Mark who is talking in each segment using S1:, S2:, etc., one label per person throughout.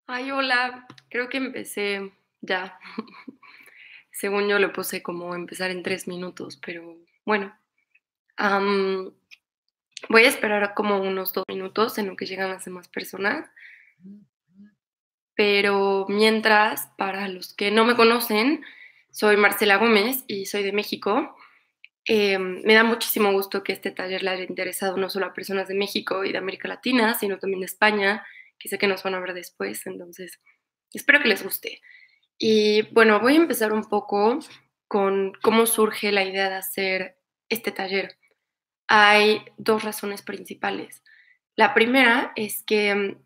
S1: Ay, hola. Creo que empecé ya. Según yo le puse como empezar en 3 minutos, pero bueno, am, voy a esperar como unos 2 minutos en lo que llegan las demás personas, pero mientras, para los que no me conocen, soy Marcela Gómez y soy de México. Me da muchísimo gusto que este taller le haya interesado no solo a personas de México y de América Latina, sino también de España, que sé que nos van a ver después, entonces espero que les guste. Y bueno, voy a empezar un poco con cómo surge la idea de hacer este taller. Hay 2 razones principales. La primera es que,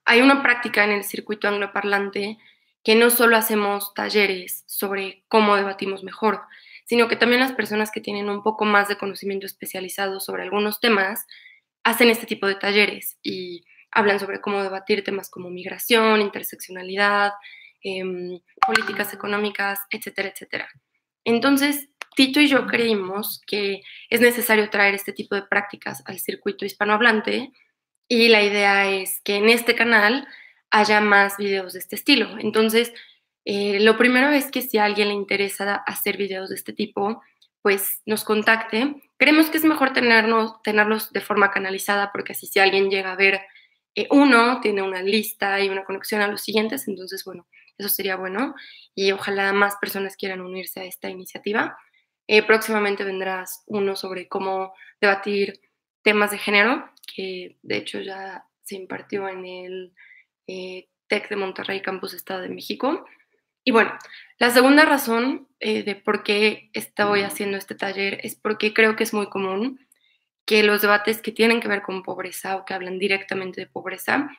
S1: hay una práctica en el circuito angloparlante que no solo hacemos talleres sobre cómo debatimos mejor, sino que también las personas que tienen un poco más de conocimiento especializado sobre algunos temas hacen este tipo de talleres y hablan sobre cómo debatir temas como migración, interseccionalidad, políticas económicas, etcétera, etcétera. Entonces, Tito y yo creímos que es necesario traer este tipo de prácticas al circuito hispanohablante y la idea es que en este canal haya más videos de este estilo. Entonces, lo primero es que si a alguien le interesa hacer videos de este tipo, pues nos contacte. Creemos que es mejor tenerlos de forma canalizada porque así si alguien llega a ver uno, tiene una lista y una conexión a los siguientes, entonces, bueno, eso sería bueno y ojalá más personas quieran unirse a esta iniciativa. Próximamente vendrás uno sobre cómo debatir temas de género, que de hecho ya se impartió en el TEC de Monterrey, Campus Estado de México. Y bueno, la segunda razón de por qué estoy haciendo este taller es porque creo que es muy común que los debates que tienen que ver con pobreza o que hablan directamente de pobreza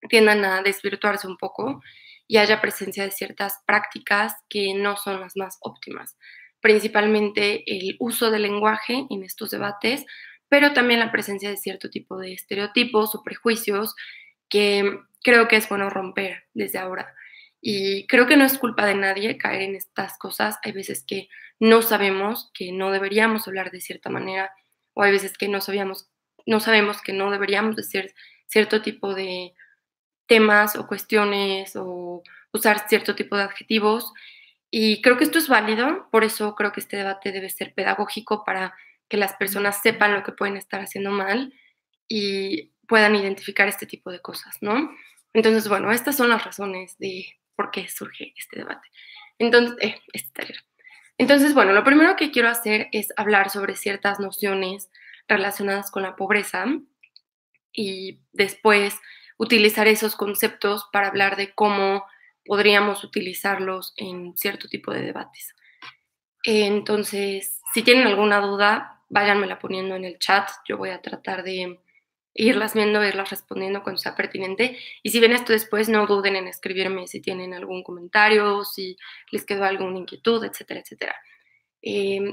S1: tiendan a desvirtuarse un poco y haya presencia de ciertas prácticas que no son las más óptimas, principalmente el uso del lenguaje en estos debates, pero también la presencia de cierto tipo de estereotipos o prejuicios que creo que es bueno romper desde ahora. Y creo que no es culpa de nadie caer en estas cosas. Hay veces que no sabemos que no deberíamos hablar de cierta manera, o hay veces que no sabemos que no deberíamos decir cierto tipo de temas o cuestiones o usar cierto tipo de adjetivos. Y creo que esto es válido, por eso creo que este debate debe ser pedagógico para que las personas sepan lo que pueden estar haciendo mal y puedan identificar este tipo de cosas, ¿no? Entonces, bueno, estas son las razones de por qué surge este debate. Entonces, este taller. Entonces, bueno, lo primero que quiero hacer es hablar sobre ciertas nociones relacionadas con la pobreza y después utilizar esos conceptos para hablar de cómo podríamos utilizarlos en cierto tipo de debates. Entonces, si tienen alguna duda, váyanmela poniendo en el chat. Yo voy a tratar de irlas viendo, irlas respondiendo cuando sea pertinente. Y si ven esto después, no duden en escribirme si tienen algún comentario, si les quedó alguna inquietud, etcétera, etcétera.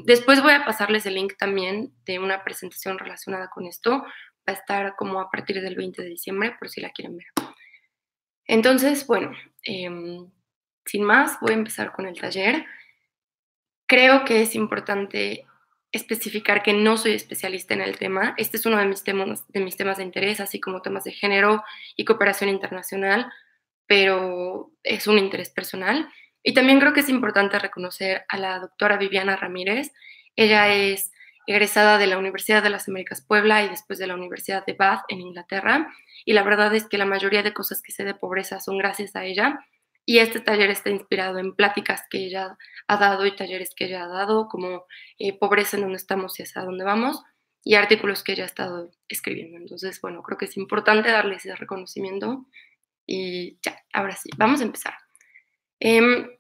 S1: Después voy a pasarles el link también de una presentación relacionada con esto. Va a estar como a partir del 20 de diciembre, por si la quieren ver. Entonces, bueno, sin más, voy a empezar con el taller. Creo que es importante especificar que no soy especialista en el tema. Este es uno de mis temas de interés, así como temas de género y cooperación internacional, pero es un interés personal. Y también creo que es importante reconocer a la doctora Viviana Ramírez. Ella es egresada de la Universidad de las Américas Puebla y después de la Universidad de Bath en Inglaterra. Y la verdad es que la mayoría de cosas que sé de pobreza son gracias a ella. Y este taller está inspirado en pláticas que ella ha dado y talleres que ella ha dado, como Pobreza en donde estamos y hacia dónde vamos, y artículos que ella ha estado escribiendo. Entonces, bueno, creo que es importante darle ese reconocimiento. Y ya, ahora sí, vamos a empezar. En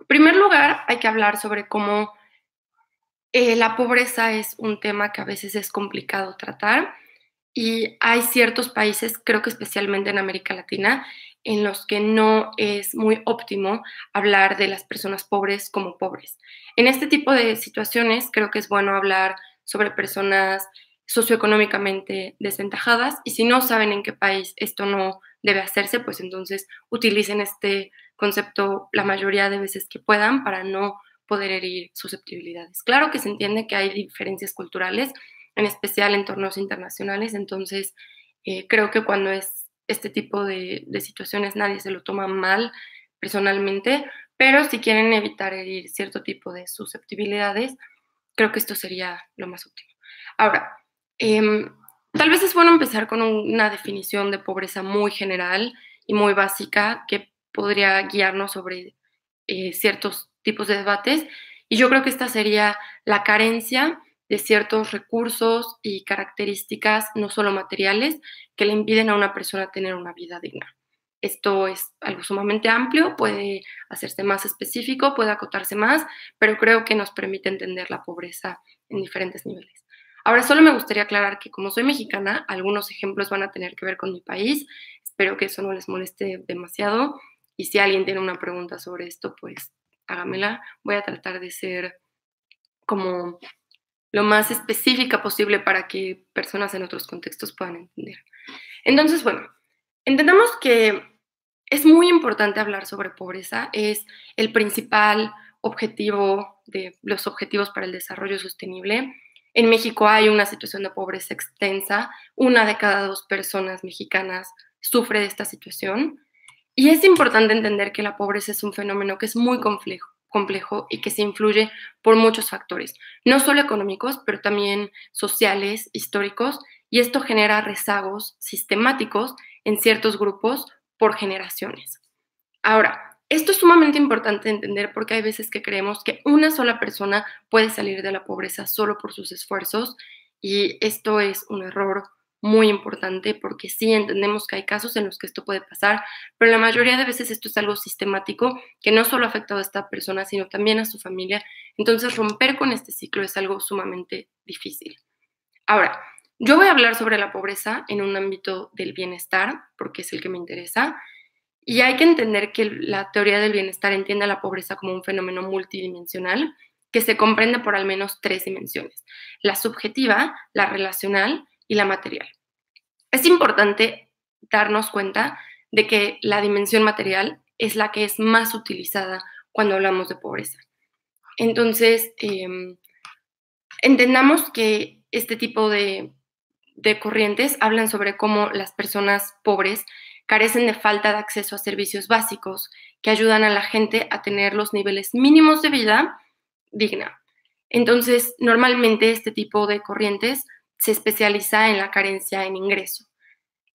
S1: primer lugar, hay que hablar sobre cómo la pobreza es un tema que a veces es complicado tratar y hay ciertos países, creo que especialmente en América Latina, en los que no es muy óptimo hablar de las personas pobres como pobres. En este tipo de situaciones creo que es bueno hablar sobre personas socioeconómicamente desventajadas y si no saben en qué país esto no debe hacerse, pues entonces utilicen este concepto la mayoría de veces que puedan para no poder herir susceptibilidades. Claro que se entiende que hay diferencias culturales, en especial en entornos internacionales, entonces creo que cuando es este tipo de situaciones nadie se lo toma mal personalmente, pero si quieren evitar herir cierto tipo de susceptibilidades, creo que esto sería lo más óptimo. Ahora, em, tal vez es bueno empezar con una definición de pobreza muy general y muy básica que podría guiarnos sobre ciertos tipos de debates. Y yo creo que esta sería la carencia de ciertos recursos y características, no solo materiales, que le impiden a una persona tener una vida digna. Esto es algo sumamente amplio, puede hacerse más específico, puede acotarse más, pero creo que nos permite entender la pobreza en diferentes niveles. Ahora, solo me gustaría aclarar que como soy mexicana, algunos ejemplos van a tener que ver con mi país. Espero que eso no les moleste demasiado. Y si alguien tiene una pregunta sobre esto, pues hágamela. Voy a tratar de ser como lo más específica posible para que personas en otros contextos puedan entender. Entonces, bueno, entendamos que es muy importante hablar sobre pobreza. Es el principal objetivo de los objetivos para el desarrollo sostenible. En México hay una situación de pobreza extensa. Una de cada dos personas mexicanas sufre de esta situación. Y es importante entender que la pobreza es un fenómeno que es muy complejo y que se influye por muchos factores, no solo económicos, pero también sociales, históricos, y esto genera rezagos sistemáticos en ciertos grupos por generaciones. Ahora, esto es sumamente importante entender porque hay veces que creemos que una sola persona puede salir de la pobreza solo por sus esfuerzos y esto es un error muy importante porque sí entendemos que hay casos en los que esto puede pasar, pero la mayoría de veces esto es algo sistemático que no solo afecta a esta persona, sino también a su familia. Entonces, romper con este ciclo es algo sumamente difícil. Ahora, yo voy a hablar sobre la pobreza en un ámbito del bienestar, porque es el que me interesa, y hay que entender que la teoría del bienestar entiende a la pobreza como un fenómeno multidimensional que se comprende por al menos tres dimensiones: la subjetiva, la relacional y la material. Es importante darnos cuenta de que la dimensión material es la que es más utilizada cuando hablamos de pobreza. Entonces, entendamos que este tipo de corrientes hablan sobre cómo las personas pobres carecen de falta de acceso a servicios básicos que ayudan a la gente a tener los niveles mínimos de vida digna. Entonces, normalmente este tipo de corrientes se especializa en la carencia en ingreso.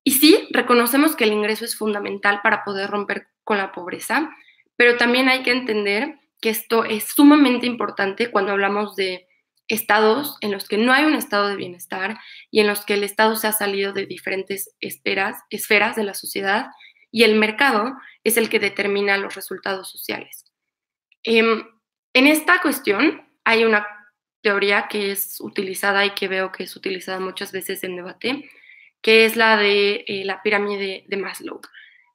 S1: Y sí, reconocemos que el ingreso es fundamental para poder romper con la pobreza, pero también hay que entender que esto es sumamente importante cuando hablamos de estados en los que no hay un estado de bienestar y en los que el Estado se ha salido de diferentes esferas de la sociedad y el mercado es el que determina los resultados sociales. Em, en esta cuestión hay una teoría que es utilizada y que veo que es utilizada muchas veces en debate, que es la de la pirámide de Maslow.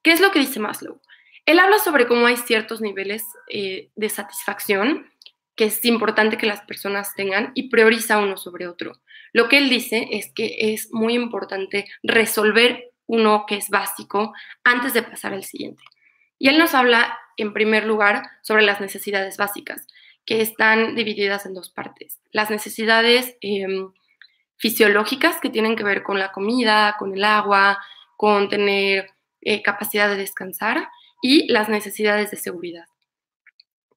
S1: ¿Qué es lo que dice Maslow? Él habla sobre cómo hay ciertos niveles de satisfacción que es importante que las personas tengan y prioriza uno sobre otro. Lo que él dice es que es muy importante resolver uno que es básico antes de pasar al siguiente. Y él nos habla, en primer lugar, sobre las necesidades básicas, que están divididas en dos partes. Las necesidades fisiológicas, que tienen que ver con la comida, con el agua, con tener capacidad de descansar, y las necesidades de seguridad,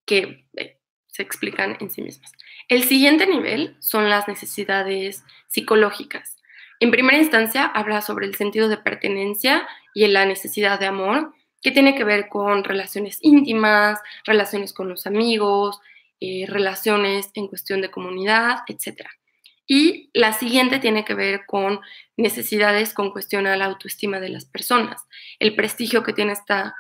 S1: que se explican en sí mismas. El siguiente nivel son las necesidades psicológicas. En primera instancia, habla sobre el sentido de pertenencia y la necesidad de amor, que tiene que ver con relaciones íntimas, relaciones con los amigos, relaciones en cuestión de comunidad, etc. Y la siguiente tiene que ver con necesidades con cuestión a la autoestima de las personas, el prestigio que tiene esta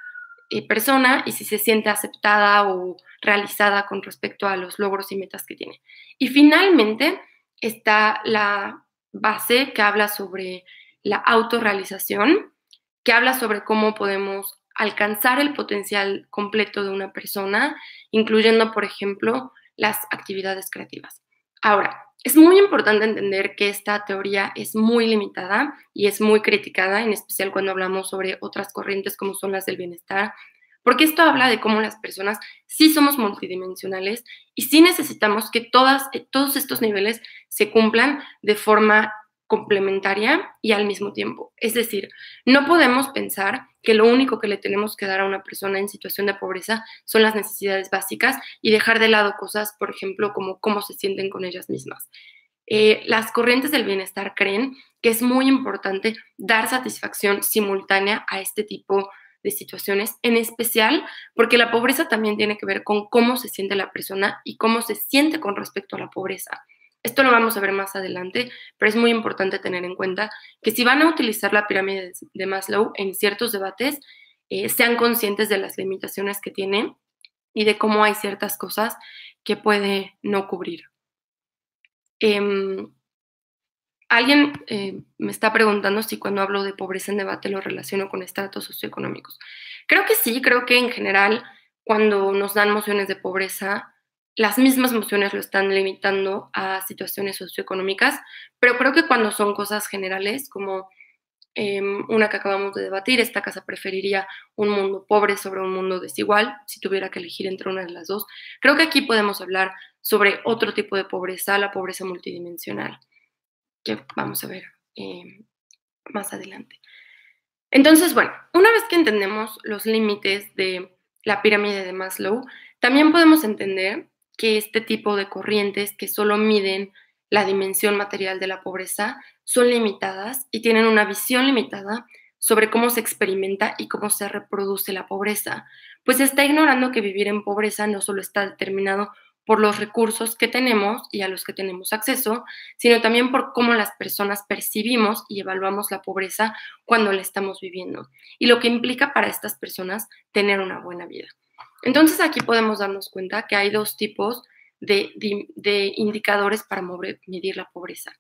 S1: persona y si se siente aceptada o realizada con respecto a los logros y metas que tiene. Y finalmente está la base que habla sobre la autorrealización, que habla sobre cómo podemos alcanzar el potencial completo de una persona, incluyendo, por ejemplo, las actividades creativas. Ahora, es muy importante entender que esta teoría es muy limitada y es muy criticada, en especial cuando hablamos sobre otras corrientes como son las del bienestar, porque esto habla de cómo las personas sí somos multidimensionales y sí necesitamos que todos estos niveles se cumplan de forma complementaria y al mismo tiempo. Es decir, no podemos pensar que lo único que le tenemos que dar a una persona en situación de pobreza son las necesidades básicas y dejar de lado cosas, por ejemplo, como cómo se sienten con ellas mismas. Las corrientes del bienestar creen que es muy importante dar satisfacción simultánea a este tipo de situaciones, en especial porque la pobreza también tiene que ver con cómo se siente la persona y cómo se siente con respecto a la pobreza. Esto lo vamos a ver más adelante, pero es muy importante tener en cuenta que si van a utilizar la pirámide de Maslow en ciertos debates, sean conscientes de las limitaciones que tiene y de cómo hay ciertas cosas que puede no cubrir. Em, Alguien me está preguntando si cuando hablo de pobreza en debate lo relaciono con estratos socioeconómicos. Creo que sí, creo que en general cuando nos dan mociones de pobreza, las mismas mociones lo están limitando a situaciones socioeconómicas, pero creo que cuando son cosas generales, como una que acabamos de debatir, esta casa preferiría un mundo pobre sobre un mundo desigual, si tuviera que elegir entre una de las dos, creo que aquí podemos hablar sobre otro tipo de pobreza, la pobreza multidimensional que vamos a ver más adelante. Entonces, bueno, una vez que entendemos los límites de la pirámide de Maslow, también podemos entender que este tipo de corrientes que solo miden la dimensión material de la pobreza son limitadas y tienen una visión limitada sobre cómo se experimenta y cómo se reproduce la pobreza, pues está ignorando que vivir en pobreza no solo está determinado por los recursos que tenemos y a los que tenemos acceso, sino también por cómo las personas percibimos y evaluamos la pobreza cuando la estamos viviendo y lo que implica para estas personas tener una buena vida. Entonces aquí podemos darnos cuenta que hay dos tipos de indicadores para medir la pobreza.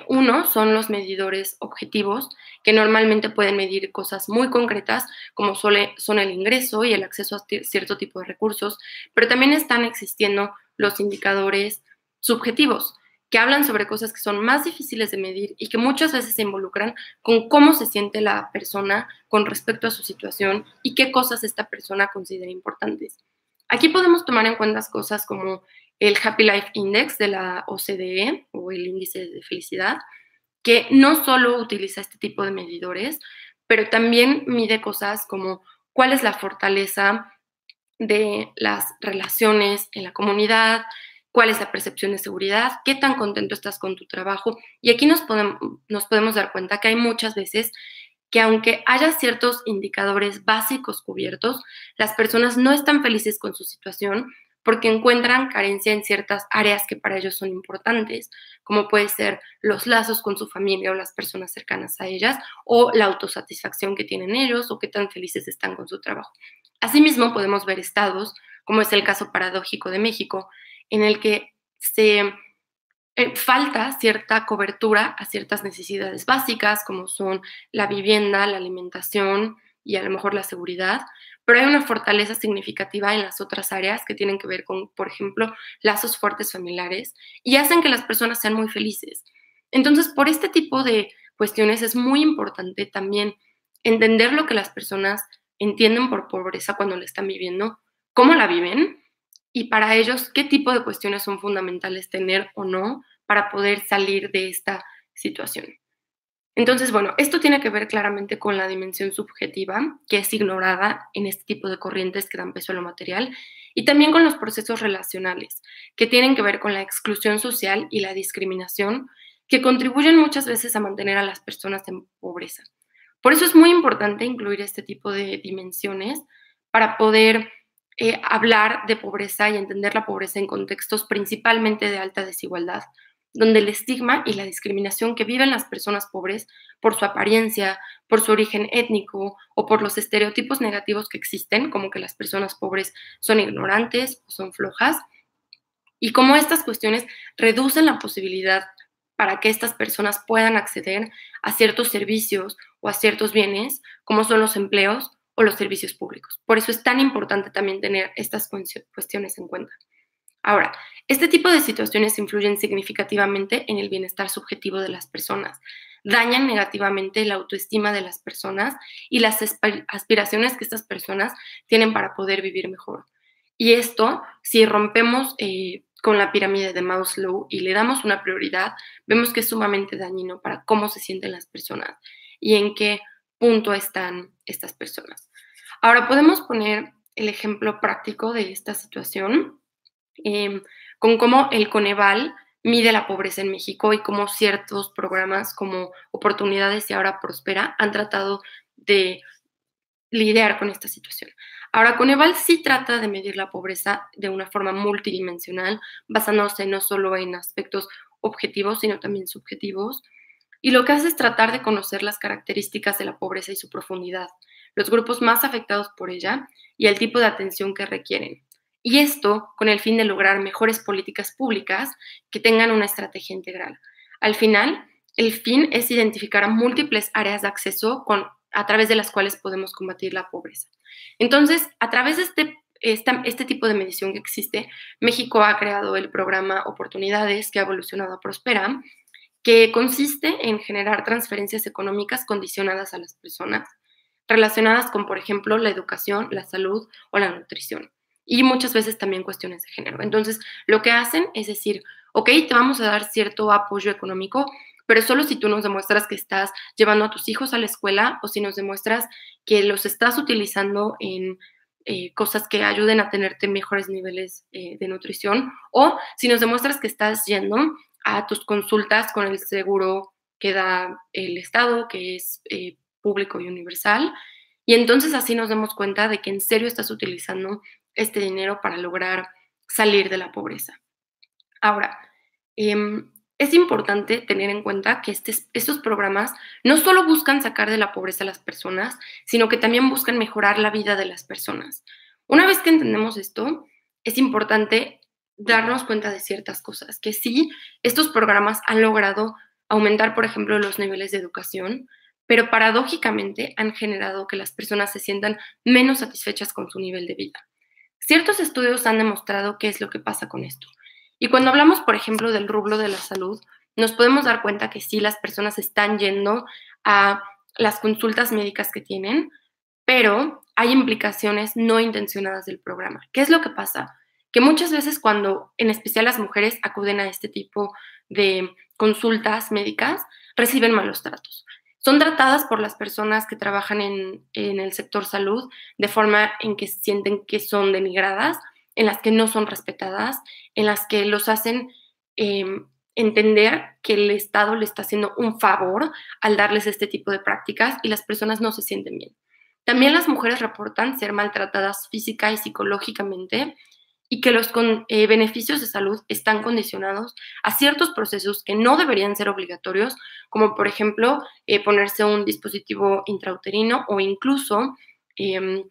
S1: Uno son los medidores objetivos, que normalmente pueden medir cosas muy concretas, como son el ingreso y el acceso a cierto tipo de recursos, pero también están existiendo los indicadores subjetivos, que hablan sobre cosas que son más difíciles de medir y que muchas veces se involucran con cómo se siente la persona con respecto a su situación y qué cosas esta persona considera importantes. Aquí podemos tomar en cuenta cosas como el Happy Life Index de la OCDE o el índice de felicidad, que no solo utiliza este tipo de medidores, pero también mide cosas como cuál es la fortaleza de las relaciones en la comunidad, cuál es la percepción de seguridad, qué tan contento estás con tu trabajo. Y aquí nos podemos dar cuenta que hay muchas veces que aunque haya ciertos indicadores básicos cubiertos, las personas no están felices con su situación porque encuentran carencia en ciertas áreas que para ellos son importantes, como puede ser los lazos con su familia o las personas cercanas a ellas, o la autosatisfacción que tienen ellos o qué tan felices están con su trabajo. Asimismo, podemos ver estados, como es el caso paradójico de México, en el que se falta cierta cobertura a ciertas necesidades básicas, como son la vivienda, la alimentación y a lo mejor la seguridad, pero hay una fortaleza significativa en las otras áreas que tienen que ver con, por ejemplo, lazos fuertes familiares y hacen que las personas sean muy felices. Entonces, por este tipo de cuestiones es muy importante también entender lo que las personas entienden por pobreza cuando la están viviendo, cómo la viven y para ellos qué tipo de cuestiones son fundamentales tener o no para poder salir de esta situación. Entonces, bueno, esto tiene que ver claramente con la dimensión subjetiva, que es ignorada en este tipo de corrientes que dan peso a lo material, y también con los procesos relacionales, que tienen que ver con la exclusión social y la discriminación, que contribuyen muchas veces a mantener a las personas en pobreza. Por eso es muy importante incluir este tipo de dimensiones para poder hablar de pobreza y entender la pobreza en contextos principalmente de alta desigualdad, donde el estigma y la discriminación que viven las personas pobres por su apariencia, por su origen étnico o por los estereotipos negativos que existen, como que las personas pobres son ignorantes o son flojas, y cómo estas cuestiones reducen la posibilidad para que estas personas puedan acceder a ciertos servicios o a ciertos bienes, como son los empleos o los servicios públicos. Por eso es tan importante también tener estas cuestiones en cuenta. Ahora, este tipo de situaciones influyen significativamente en el bienestar subjetivo de las personas, dañan negativamente la autoestima de las personas y las aspiraciones que estas personas tienen para poder vivir mejor. Y esto, si rompemos con la pirámide de Maslow y le damos una prioridad, vemos que es sumamente dañino para cómo se sienten las personas y en qué punto están estas personas. Ahora podemos poner el ejemplo práctico de esta situación eh, con cómo el Coneval mide la pobreza en México y cómo ciertos programas como Oportunidades y Ahora Prospera han tratado de lidiar con esta situación. Ahora, Coneval sí trata de medir la pobreza de una forma multidimensional, basándose no solo en aspectos objetivos, sino también subjetivos. Y lo que hace es tratar de conocer las características de la pobreza y su profundidad, los grupos más afectados por ella y el tipo de atención que requieren. Y esto con el fin de lograr mejores políticas públicas que tengan una estrategia integral. Al final, el fin es identificar múltiples áreas de acceso a través de las cuales podemos combatir la pobreza. Entonces, a través de este tipo de medición que existe, México ha creado el programa Oportunidades, que ha evolucionado a Prospera, que consiste en generar transferencias económicas condicionadas a las personas, relacionadas con, por ejemplo, la educación, la salud o la nutrición, y muchas veces también cuestiones de género. Entonces, lo que hacen es decir, ok, te vamos a dar cierto apoyo económico, pero solo si tú nos demuestras que estás llevando a tus hijos a la escuela o si nos demuestras que los estás utilizando en cosas que ayuden a tenerte mejores niveles de nutrición, o si nos demuestras que estás yendo a tus consultas con el seguro que da el Estado, que es público y universal. Y entonces así nos damos cuenta de que en serio estás utilizando este dinero para lograr salir de la pobreza. Ahora, es importante tener en cuenta que estos programas no solo buscan sacar de la pobreza a las personas, sino que también buscan mejorar la vida de las personas. Una vez que entendemos esto, es importante darnos cuenta de ciertas cosas, que sí, estos programas han logrado aumentar, por ejemplo, los niveles de educación, pero paradójicamente han generado que las personas se sientan menos satisfechas con su nivel de vida. Ciertos estudios han demostrado qué es lo que pasa con esto. Y cuando hablamos, por ejemplo, del rubro de la salud, nos podemos dar cuenta que sí, las personas están yendo a las consultas médicas que tienen, pero hay implicaciones no intencionadas del programa. ¿Qué es lo que pasa? Que muchas veces cuando, en especial las mujeres, acuden a este tipo de consultas médicas, reciben malos tratos. Son tratadas por las personas que trabajan en el sector salud de forma en que sienten que son denigradas, en las que no son respetadas, en las que los hacen entender que el Estado le está haciendo un favor al darles este tipo de prácticas y las personas no se sienten bien. También las mujeres reportan ser maltratadas física y psicológicamente y que los beneficios de salud están condicionados a ciertos procesos que no deberían ser obligatorios, como por ejemplo ponerse un dispositivo intrauterino o incluso eh,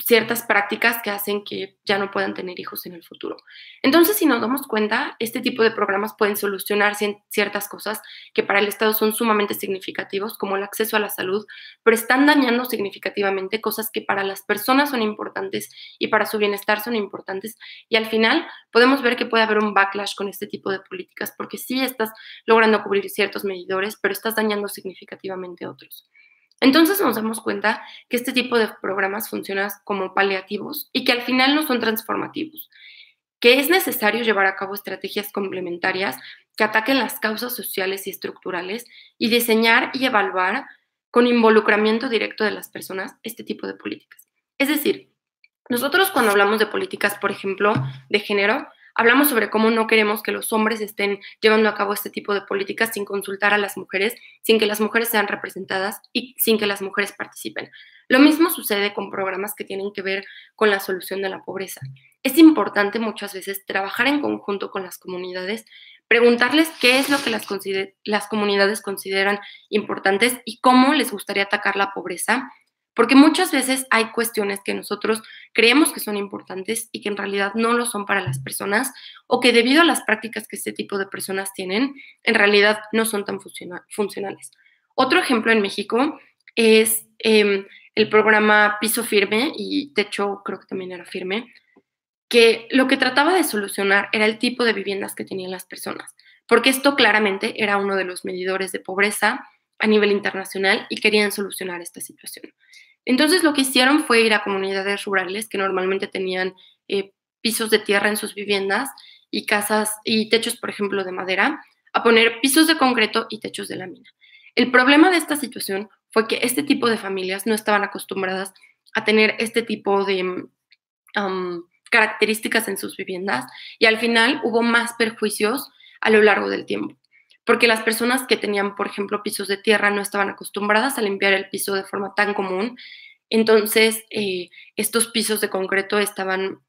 S1: ciertas prácticas que hacen que ya no puedan tener hijos en el futuro. Entonces, si nos damos cuenta, este tipo de programas pueden solucionar ciertas cosas que para el Estado son sumamente significativos, como el acceso a la salud, pero están dañando significativamente cosas que para las personas son importantes y para su bienestar son importantes. Y al final podemos ver que puede haber un backlash con este tipo de políticas, porque sí estás logrando cubrir ciertos medidores, pero estás dañando significativamente otros. Entonces nos damos cuenta que este tipo de programas funcionan como paliativos y que al final no son transformativos, que es necesario llevar a cabo estrategias complementarias que ataquen las causas sociales y estructurales y diseñar y evaluar con involucramiento directo de las personas este tipo de políticas. Es decir, nosotros cuando hablamos de políticas, por ejemplo, de género, hablamos sobre cómo no queremos que los hombres estén llevando a cabo este tipo de políticas sin consultar a las mujeres, sin que las mujeres sean representadas y sin que las mujeres participen. Lo mismo sucede con programas que tienen que ver con la solución de la pobreza. Es importante muchas veces trabajar en conjunto con las comunidades, preguntarles qué es lo que las comunidades consideran importantes y cómo les gustaría atacar la pobreza, porque muchas veces hay cuestiones que nosotros creemos que son importantes y que en realidad no lo son para las personas, o que debido a las prácticas que este tipo de personas tienen, en realidad no son tan funcionales. Otro ejemplo en México es el programa Piso Firme y Techo, creo que también era firme, que lo que trataba de solucionar era el tipo de viviendas que tenían las personas, porque esto claramente era uno de los medidores de pobreza a nivel internacional y querían solucionar esta situación. Entonces lo que hicieron fue ir a comunidades rurales que normalmente tenían pisos de tierra en sus viviendas y casas y techos, por ejemplo, de madera, a poner pisos de concreto y techos de lámina. El problema de esta situación fue que este tipo de familias no estaban acostumbradas a tener este tipo de características en sus viviendas y al final hubo más perjuicios a lo largo del tiempo, porque las personas que tenían, por ejemplo, pisos de tierra no estaban acostumbradas a limpiar el piso de forma tan común, entonces estos pisos de concreto estaban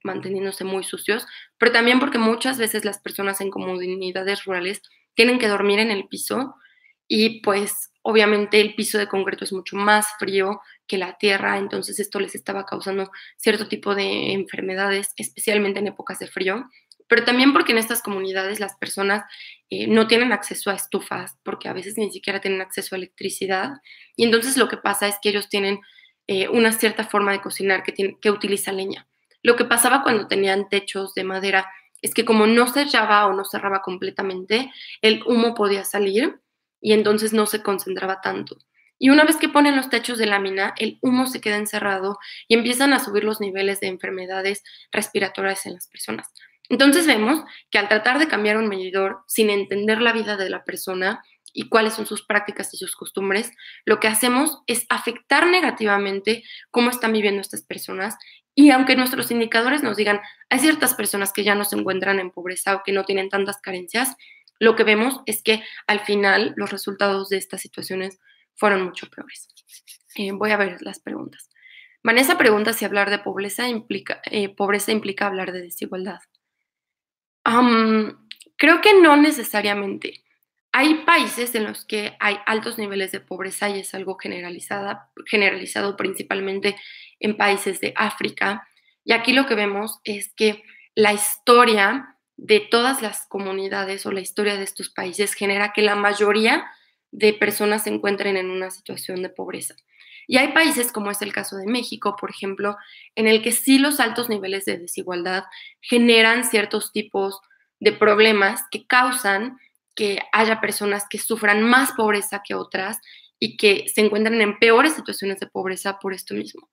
S1: manteniéndose muy sucios, pero también porque muchas veces las personas en comunidades rurales tienen que dormir en el piso y pues obviamente el piso de concreto es mucho más frío que la tierra, entonces esto les estaba causando cierto tipo de enfermedades, especialmente en épocas de frío, pero también porque en estas comunidades las personas no tienen acceso a estufas, porque a veces ni siquiera tienen acceso a electricidad, y entonces lo que pasa es que ellos tienen una cierta forma de cocinar que utiliza leña. Lo que pasaba cuando tenían techos de madera es que como no sellaba o no cerraba completamente, el humo podía salir y entonces no se concentraba tanto. Y una vez que ponen los techos de lámina, el humo se queda encerrado y empiezan a subir los niveles de enfermedades respiratorias en las personas. Entonces vemos que al tratar de cambiar un medidor sin entender la vida de la persona y cuáles son sus prácticas y sus costumbres, lo que hacemos es afectar negativamente cómo están viviendo estas personas. Y aunque nuestros indicadores nos digan, hay ciertas personas que ya no se encuentran en pobreza o que no tienen tantas carencias, lo que vemos es que al final los resultados de estas situaciones fueron mucho peores. Voy a ver las preguntas. Vanessa pregunta si hablar de pobreza implica hablar de desigualdad. Am, Creo que no necesariamente. Hay países en los que hay altos niveles de pobreza y es algo generalizado principalmente en países de África. Y aquí lo que vemos es que la historia de todas las comunidades o la historia de estos países genera que la mayoría de personas se encuentren en una situación de pobreza. Y hay países, como es el caso de México, por ejemplo, en el que sí los altos niveles de desigualdad generan ciertos tipos de problemas que causan que haya personas que sufran más pobreza que otras y que se encuentran en peores situaciones de pobreza por esto mismo.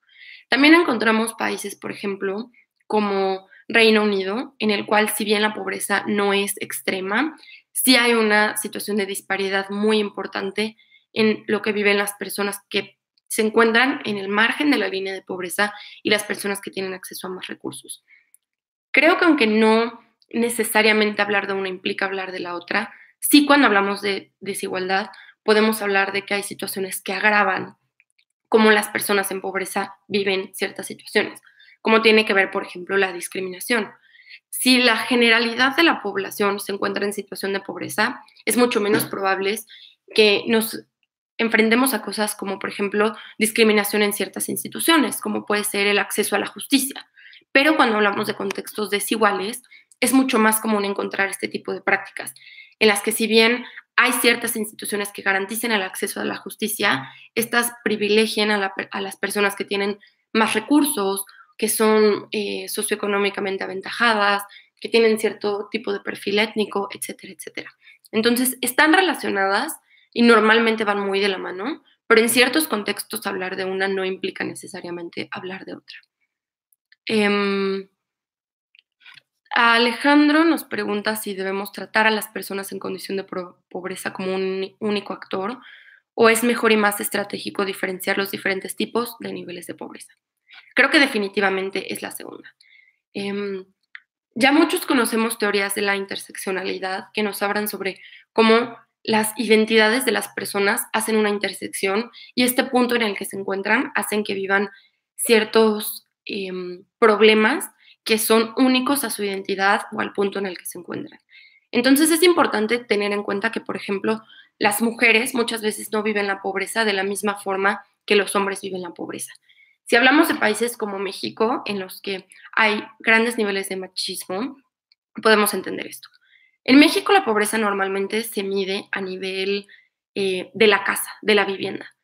S1: También encontramos países, por ejemplo, como Reino Unido, en el cual si bien la pobreza no es extrema, sí hay una situación de disparidad muy importante en lo que viven las personas que se encuentran en el margen de la línea de pobreza y las personas que tienen acceso a más recursos. Creo que aunque no necesariamente hablar de una implica hablar de la otra, sí cuando hablamos de desigualdad podemos hablar de que hay situaciones que agravan cómo las personas en pobreza viven ciertas situaciones, como tiene que ver, por ejemplo, la discriminación. Si la generalidad de la población se encuentra en situación de pobreza, es mucho menos probable que nos enfrentemos a cosas como, por ejemplo, discriminación en ciertas instituciones, como puede ser el acceso a la justicia. Pero cuando hablamos de contextos desiguales, es mucho más común encontrar este tipo de prácticas, en las que si bien hay ciertas instituciones que garanticen el acceso a la justicia, estas privilegian a las personas que tienen más recursos, que son socioeconómicamente aventajadas, que tienen cierto tipo de perfil étnico, etcétera, etcétera. Entonces, están relacionadas y normalmente van muy de la mano, pero en ciertos contextos hablar de una no implica necesariamente hablar de otra. Eh, Alejandro nos pregunta si debemos tratar a las personas en condición de pobreza como un único actor o es mejor y más estratégico diferenciar los diferentes tipos de niveles de pobreza. Creo que definitivamente es la segunda. Em, ya muchos conocemos teorías de la interseccionalidad que nos hablan sobre cómo las identidades de las personas hacen una intersección y este punto en el que se encuentran hacen que vivan ciertos problemas que son únicos a su identidad o al punto en el que se encuentran. Entonces es importante tener en cuenta que, por ejemplo, las mujeres muchas veces no viven la pobreza de la misma forma que los hombres viven la pobreza. Si hablamos de países como México, en los que hay grandes niveles de machismo, podemos entender esto. En México la pobreza normalmente se mide a nivel de la casa, de la vivienda,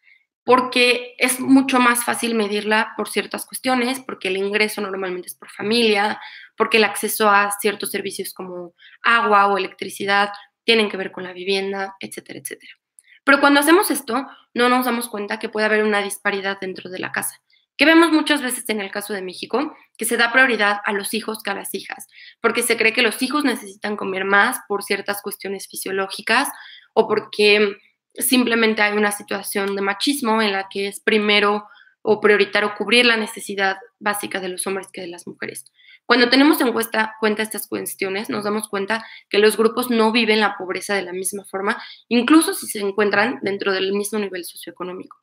S1: porque es mucho más fácil medirla por ciertas cuestiones, porque el ingreso normalmente es por familia, porque el acceso a ciertos servicios como agua o electricidad tienen que ver con la vivienda, etcétera, etcétera. Pero cuando hacemos esto, no nos damos cuenta que puede haber una disparidad dentro de la casa, que vemos muchas veces en el caso de México, que se da prioridad a los hijos que a las hijas, porque se cree que los hijos necesitan comer más por ciertas cuestiones fisiológicas o porque simplemente hay una situación de machismo en la que es primero o prioritario cubrir la necesidad básica de los hombres que de las mujeres. Cuando tenemos en cuenta estas cuestiones, nos damos cuenta que los grupos no viven la pobreza de la misma forma, incluso si se encuentran dentro del mismo nivel socioeconómico.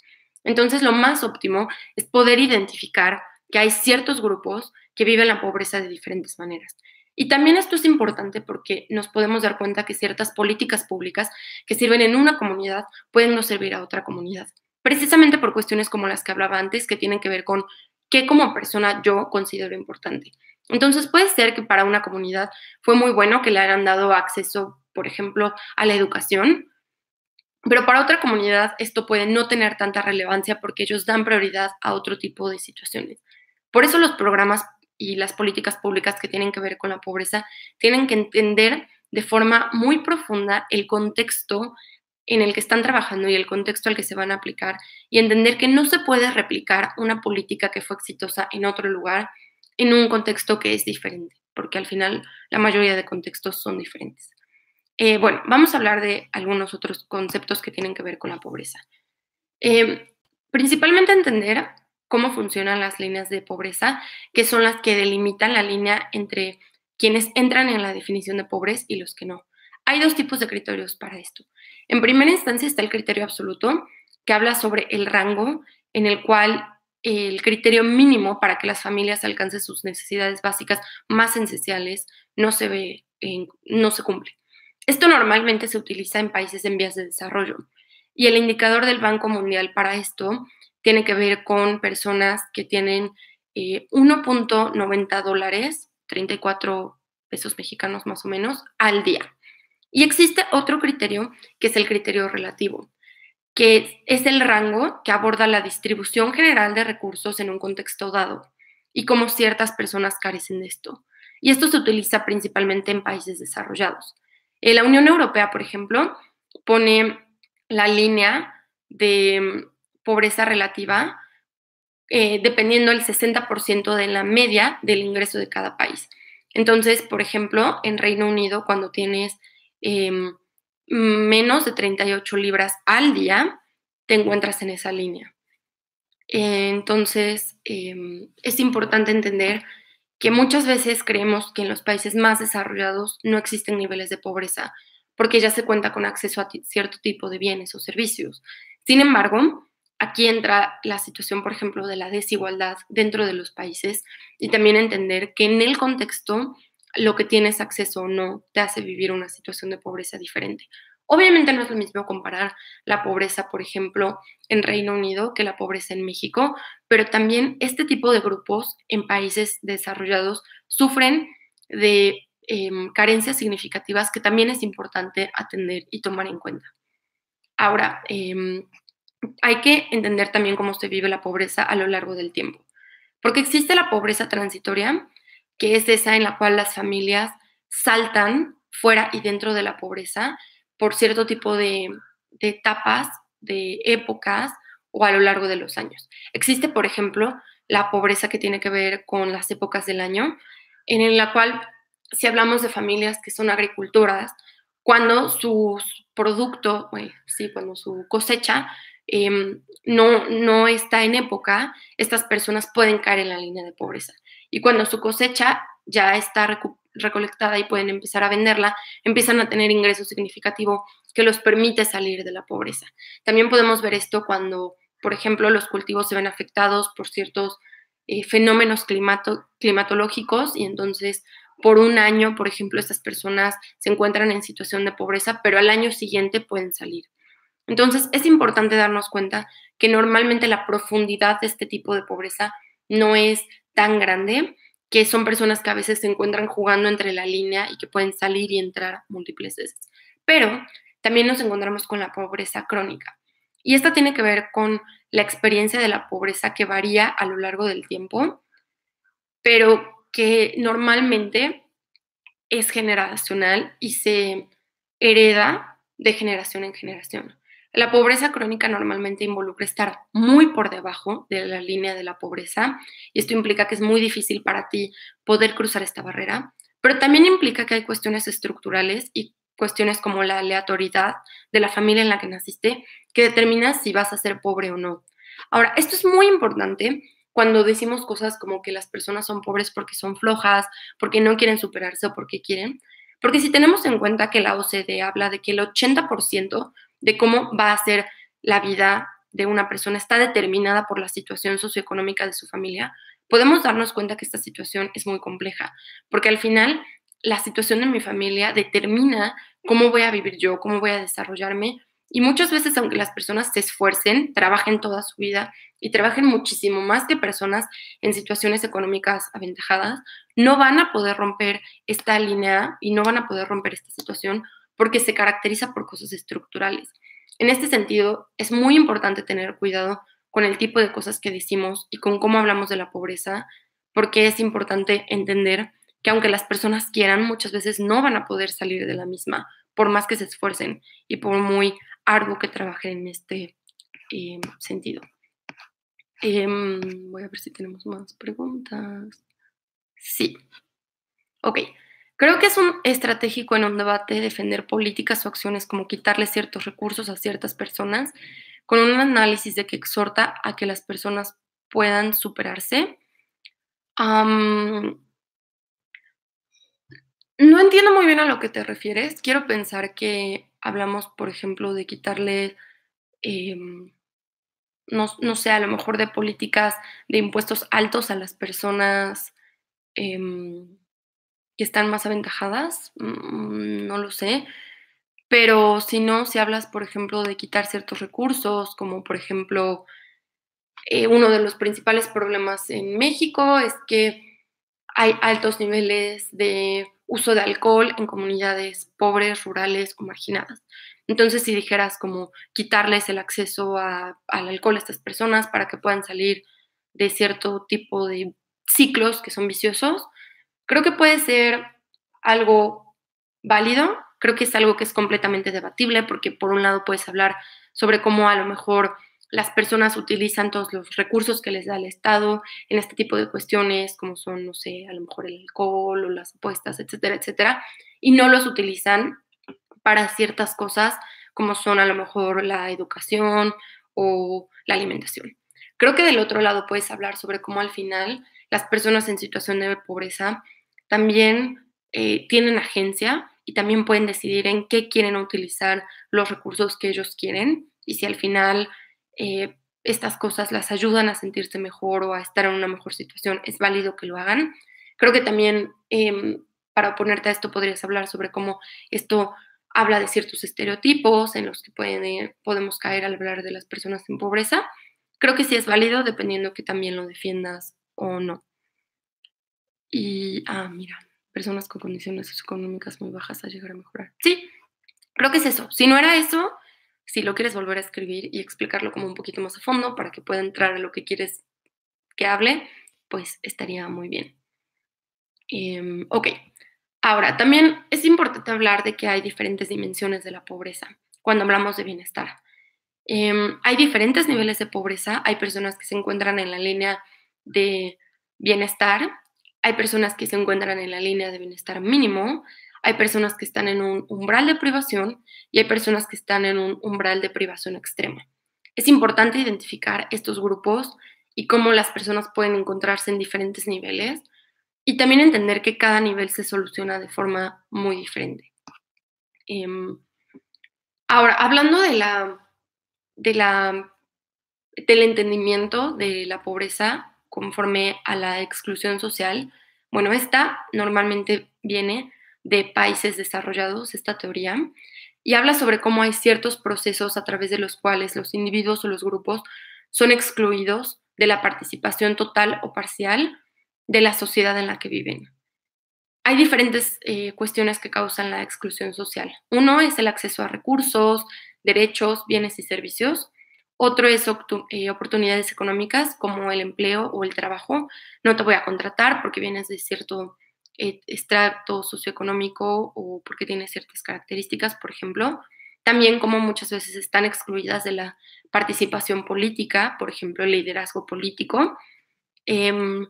S1: Entonces, lo más óptimo es poder identificar que hay ciertos grupos que viven la pobreza de diferentes maneras. Y también esto es importante porque nos podemos dar cuenta que ciertas políticas públicas que sirven en una comunidad pueden no servir a otra comunidad. Precisamente por cuestiones como las que hablaba antes, que tienen que ver con qué como persona yo considero importante. Entonces puede ser que para una comunidad fue muy bueno que le hayan dado acceso, por ejemplo, a la educación, pero para otra comunidad esto puede no tener tanta relevancia porque ellos dan prioridad a otro tipo de situaciones. Por eso los programas y las políticas públicas que tienen que ver con la pobreza tienen que entender de forma muy profunda el contexto en el que están trabajando y el contexto al que se van a aplicar y entender que no se puede replicar una política que fue exitosa en otro lugar en un contexto que es diferente, porque al final la mayoría de contextos son diferentes. Bueno, vamos a hablar de algunos otros conceptos que tienen que ver con la pobreza. Eh, Principalmente entender cómo funcionan las líneas de pobreza, que son las que delimitan la línea entre quienes entran en la definición de pobres y los que no. Hay dos tipos de criterios para esto. En primera instancia está el criterio absoluto, que habla sobre el rango en el cual el criterio mínimo para que las familias alcancen sus necesidades básicas más esenciales no se cumple. Esto normalmente se utiliza en países en vías de desarrollo. Y el indicador del Banco Mundial para esto tiene que ver con personas que tienen 1.90 dólares, 34 pesos mexicanos más o menos, al día. Y existe otro criterio que es el criterio relativo, que es el rango que aborda la distribución general de recursos en un contexto dado y cómo ciertas personas carecen de esto. Y esto se utiliza principalmente en países desarrollados. La Unión Europea, por ejemplo, pone la línea de pobreza relativa dependiendo del 60% de la media del ingreso de cada país. Entonces, por ejemplo, en Reino Unido, cuando tienes eh, menos de 38 libras al día, te encuentras en esa línea. Entonces, es importante entender que muchas veces creemos que en los países más desarrollados no existen niveles de pobreza, porque ya se cuenta con acceso a cierto tipo de bienes o servicios. Sin embargo, aquí entra la situación, por ejemplo, de la desigualdad dentro de los países y también entender que en el contexto lo que tienes acceso o no te hace vivir una situación de pobreza diferente. Obviamente no es lo mismo comparar la pobreza, por ejemplo, en Reino Unido que la pobreza en México, pero también este tipo de grupos en países desarrollados sufren de carencias significativas que también es importante atender y tomar en cuenta. Ahora, hay que entender también cómo se vive la pobreza a lo largo del tiempo, porque existe la pobreza transitoria, que es esa en la cual las familias saltan fuera y dentro de la pobreza por cierto tipo de etapas, de épocas o a lo largo de los años. Existe, por ejemplo, la pobreza que tiene que ver con las épocas del año, en la cual, si hablamos de familias que son agricultoras, cuando sus productos, sí, cuando su cosecha no está en época, estas personas pueden caer en la línea de pobreza. Y cuando su cosecha ya está recolectada y pueden empezar a venderla, empiezan a tener ingresos significativos que los permite salir de la pobreza. También podemos ver esto cuando, por ejemplo, los cultivos se ven afectados por ciertos fenómenos climatológicos y entonces por un año, por ejemplo, estas personas se encuentran en situación de pobreza, pero al año siguiente pueden salir. Entonces, es importante darnos cuenta que normalmente la profundidad de este tipo de pobreza no es tan grande, que son personas que a veces se encuentran jugando entre la línea y que pueden salir y entrar múltiples veces. Pero también nos encontramos con la pobreza crónica. Y esta tiene que ver con la experiencia de la pobreza que varía a lo largo del tiempo, pero que normalmente es generacional y se hereda de generación en generación. La pobreza crónica normalmente involucra estar muy por debajo de la línea de la pobreza y esto implica que es muy difícil para ti poder cruzar esta barrera, pero también implica que hay cuestiones estructurales y cuestiones como la aleatoriedad de la familia en la que naciste que determina si vas a ser pobre o no. Ahora, esto es muy importante cuando decimos cosas como que las personas son pobres porque son flojas, porque no quieren superarse o porque quieren, porque si tenemos en cuenta que la OCDE habla de que el 80% de cómo va a ser la vida de una persona está determinada por la situación socioeconómica de su familia, podemos darnos cuenta que esta situación es muy compleja, porque al final la situación de mi familia determina cómo voy a vivir yo, cómo voy a desarrollarme, y muchas veces, aunque las personas se esfuercen, trabajen toda su vida y trabajen muchísimo más que personas en situaciones económicas aventajadas, no van a poder romper esta línea y no van a poder romper esta situación porque se caracteriza por cosas estructurales. En este sentido, es muy importante tener cuidado con el tipo de cosas que decimos y con cómo hablamos de la pobreza, porque es importante entender que aunque las personas quieran, muchas veces no van a poder salir de la misma, por más que se esfuercen y por muy arduo que trabajen en este sentido. Voy a ver si tenemos más preguntas. Sí. Ok. Creo que es un estratégico en un debate defender políticas o acciones como quitarle ciertos recursos a ciertas personas con un análisis de que exhorta a que las personas puedan superarse. Am, no entiendo muy bien a lo que te refieres. Quiero pensar que hablamos, por ejemplo, de quitarle, em, no sé, a lo mejor de políticas de impuestos altos a las personas em, que están más aventajadas. No lo sé. Pero si no, si hablas, por ejemplo, de quitar ciertos recursos, como por ejemplo, uno de los principales problemas en México es que hay altos niveles de uso de alcohol en comunidades pobres, rurales o marginadas. Entonces, si dijeras como quitarles el acceso al alcohol a estas personas para que puedan salir de cierto tipo de ciclos que son viciosos, creo que puede ser algo válido, creo que es algo que es completamente debatible, porque por un lado puedes hablar sobre cómo a lo mejor las personas utilizan todos los recursos que les da el Estado en este tipo de cuestiones, como son, no sé, a lo mejor el alcohol o las apuestas, etcétera, etcétera, y no los utilizan para ciertas cosas como son a lo mejor la educación o la alimentación. Creo que del otro lado puedes hablar sobre cómo al final las personas en situación de pobreza también tienen agencia y también pueden decidir en qué quieren utilizar los recursos que ellos quieren y si al final estas cosas las ayudan a sentirse mejor o a estar en una mejor situación, es válido que lo hagan. Creo que también para oponerte a esto podrías hablar sobre cómo esto habla de ciertos estereotipos en los que podemos caer al hablar de las personas en pobreza. Creo que sí es válido dependiendo que también lo defiendas o no. Y, mira, personas con condiciones socioeconómicas muy bajas a llegar a mejorar. Sí, creo que es eso. Si no era eso, si lo quieres volver a escribir y explicarlo como un poquito más a fondo para que pueda entrar a lo que quieres que hable, pues estaría muy bien. Ok, ahora también es importante hablar de que hay diferentes dimensiones de la pobreza cuando hablamos de bienestar. Hay diferentes niveles de pobreza, hay personas que se encuentran en la línea de bienestar, hay personas que se encuentran en la línea de bienestar mínimo, hay personas que están en un umbral de privación y hay personas que están en un umbral de privación extrema. Es importante identificar estos grupos y cómo las personas pueden encontrarse en diferentes niveles y también entender que cada nivel se soluciona de forma muy diferente. Em, ahora, hablando de la del entendimiento de la pobreza conforme a la exclusión social. Bueno, esta normalmente viene de países desarrollados, esta teoría, y habla sobre cómo hay ciertos procesos a través de los cuales los individuos o los grupos son excluidos de la participación total o parcial de la sociedad en la que viven. Hay diferentes cuestiones que causan la exclusión social. Uno es el acceso a recursos, derechos, bienes y servicios. Otro es oportunidades económicas como el empleo o el trabajo. No te voy a contratar porque vienes de cierto estrato socioeconómico o porque tienes ciertas características, por ejemplo. También como muchas veces están excluidas de la participación política, por ejemplo, el liderazgo político, em,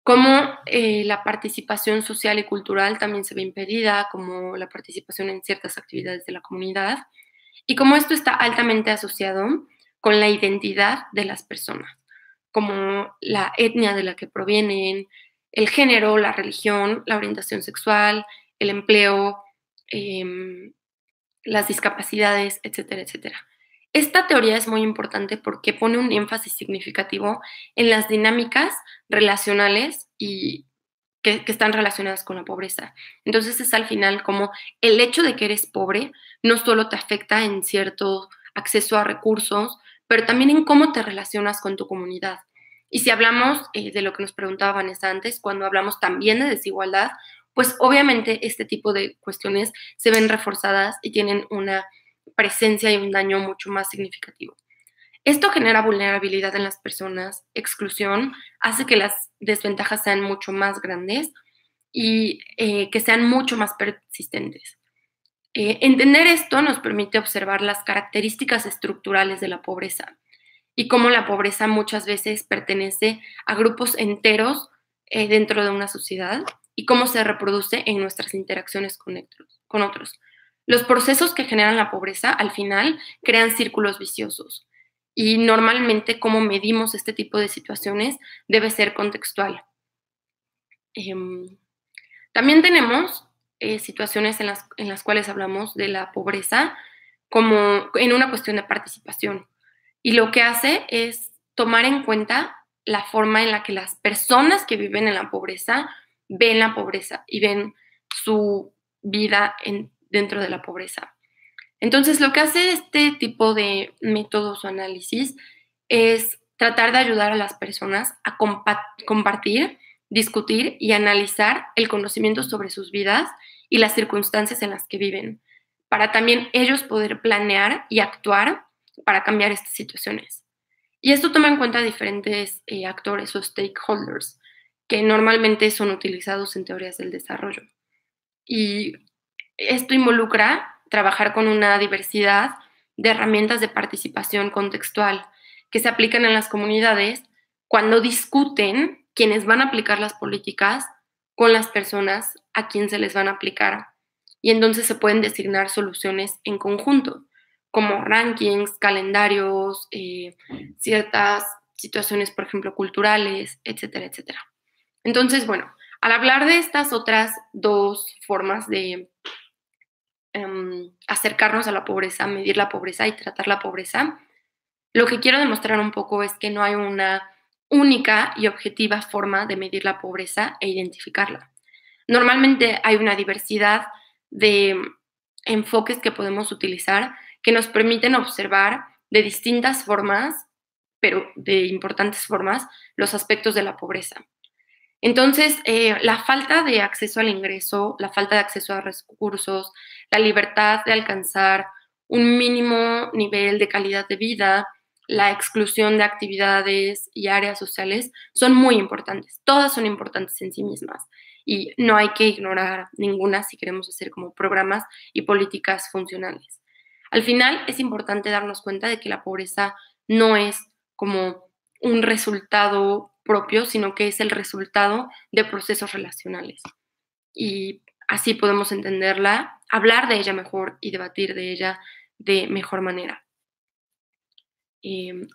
S1: como la participación social y cultural también se ve impedida, como la participación en ciertas actividades de la comunidad, y como esto está altamente asociado con la identidad de las personas, como la etnia de la que provienen, el género, la religión, la orientación sexual, el empleo, em, las discapacidades, etcétera, etcétera. Esta teoría es muy importante porque pone un énfasis significativo en las dinámicas relacionales y que están relacionadas con la pobreza. Entonces es al final como el hecho de que eres pobre no solo te afecta en cierto acceso a recursos, pero también en cómo te relacionas con tu comunidad. Y si hablamos de lo que nos preguntaba Vanessa antes, cuando hablamos también de desigualdad, pues obviamente este tipo de cuestiones se ven reforzadas y tienen una presencia y un daño mucho más significativo. Esto genera vulnerabilidad en las personas, exclusión, hace que las desventajas sean mucho más grandes y que sean mucho más persistentes. Entender esto nos permite observar las características estructurales de la pobreza y cómo la pobreza muchas veces pertenece a grupos enteros dentro de una sociedad y cómo se reproduce en nuestras interacciones con otros. Los procesos que generan la pobreza al final crean círculos viciosos y normalmente cómo medimos este tipo de situaciones debe ser contextual. Em, También tenemos situaciones en las cuales hablamos de la pobreza como en una cuestión de participación. Y lo que hace es tomar en cuenta la forma en la que las personas que viven en la pobreza y ven su vida dentro de la pobreza. Entonces, lo que hace este tipo de métodos o análisis es tratar de ayudar a las personas a compartir, discutir y analizar el conocimiento sobre sus vidas y las circunstancias en las que viven, para también ellos poder planear y actuar para cambiar estas situaciones. Y esto toma en cuenta diferentes actores o stakeholders que normalmente son utilizados en teorías del desarrollo. Y esto involucra trabajar con una diversidad de herramientas de participación contextual que se aplican en las comunidades cuando discuten quienes van a aplicar las políticas con las personas a quien se les van a aplicar. Y entonces se pueden designar soluciones en conjunto, como rankings, calendarios, ciertas situaciones, por ejemplo, culturales, etcétera, etcétera. Entonces, bueno, al hablar de estas otras dos formas de acercarnos a la pobreza, medir la pobreza y tratar la pobreza, lo que quiero demostrar un poco es que no hay una única y objetiva forma de medir la pobreza e identificarla. Normalmente hay una diversidad de enfoques que podemos utilizar que nos permiten observar de distintas formas, pero de importantes formas, los aspectos de la pobreza. Entonces, la falta de acceso al ingreso, la falta de acceso a recursos, la libertad de alcanzar un mínimo nivel de calidad de vida, la exclusión de actividades y áreas sociales son muy importantes. Todas son importantes en sí mismas y no hay que ignorar ninguna si queremos hacer como programas y políticas funcionales. Al final es importante darnos cuenta de que la pobreza no es como un resultado propio, sino que es el resultado de procesos relacionales. Y así podemos entenderla, hablar de ella mejor y debatir de ella de mejor manera.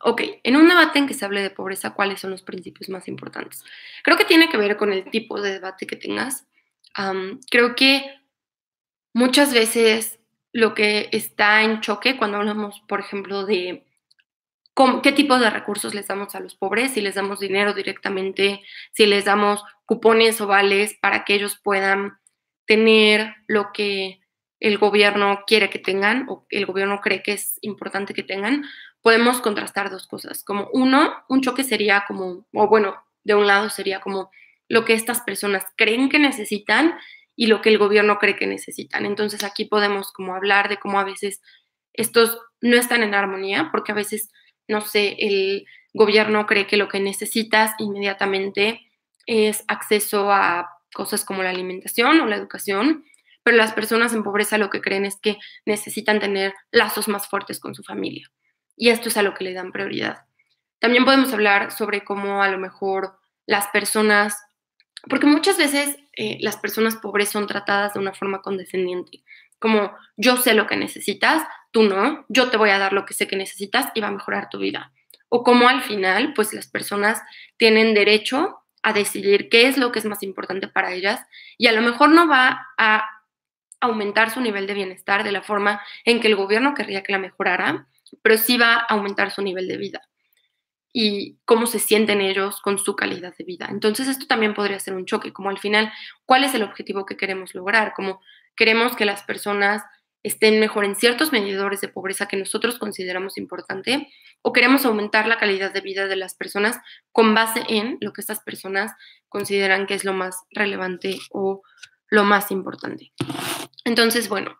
S1: Ok, en un debate en que se hable de pobreza, ¿cuáles son los principios más importantes? Creo que tiene que ver con el tipo de debate que tengas. Creo que muchas veces lo que está en choque cuando hablamos, por ejemplo, de qué tipo de recursos les damos a los pobres, si les damos dinero directamente, si les damos cupones o vales para que ellos puedan tener lo que el gobierno quiere que tengan o el gobierno cree que es importante que tengan, podemos contrastar dos cosas. Como uno, un choque sería como, o bueno, de un lado sería como lo que estas personas creen que necesitan y lo que el gobierno cree que necesitan. Entonces aquí podemos como hablar de cómo a veces estos no están en armonía, porque a veces no sé, el gobierno cree que lo que necesitas inmediatamente es acceso a cosas como la alimentación o la educación, pero las personas en pobreza lo que creen es que necesitan tener lazos más fuertes con su familia. Y esto es a lo que le dan prioridad. También podemos hablar sobre cómo a lo mejor las personas, porque muchas veces las personas pobres son tratadas de una forma condescendiente, como yo sé lo que necesitas, tú no, yo te voy a dar lo que sé que necesitas y va a mejorar tu vida. O como al final, pues las personas tienen derecho a decidir qué es lo que es más importante para ellas y a lo mejor no va a aumentar su nivel de bienestar de la forma en que el gobierno querría que la mejorara, pero sí va a aumentar su nivel de vida y cómo se sienten ellos con su calidad de vida. Entonces, esto también podría ser un choque, como al final, ¿cuál es el objetivo que queremos lograr? Como queremos que las personas estén mejor en ciertos medidores de pobreza que nosotros consideramos importante, o queremos aumentar la calidad de vida de las personas con base en lo que estas personas consideran que es lo más relevante o lo más importante. Entonces, bueno,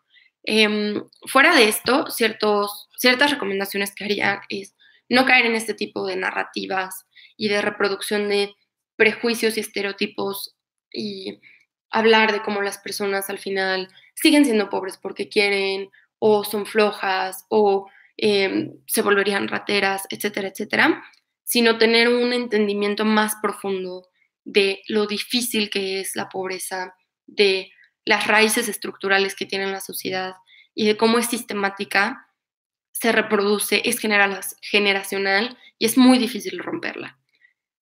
S1: fuera de esto, ciertas recomendaciones que haría es no caer en este tipo de narrativas y de reproducción de prejuicios y estereotipos y hablar de cómo las personas al final siguen siendo pobres porque quieren o son flojas o se volverían rateras, etcétera, etcétera, sino tener un entendimiento más profundo de lo difícil que es la pobreza, de las raíces estructurales que tiene la sociedad y de cómo es sistemática, se reproduce, es generacional y es muy difícil romperla.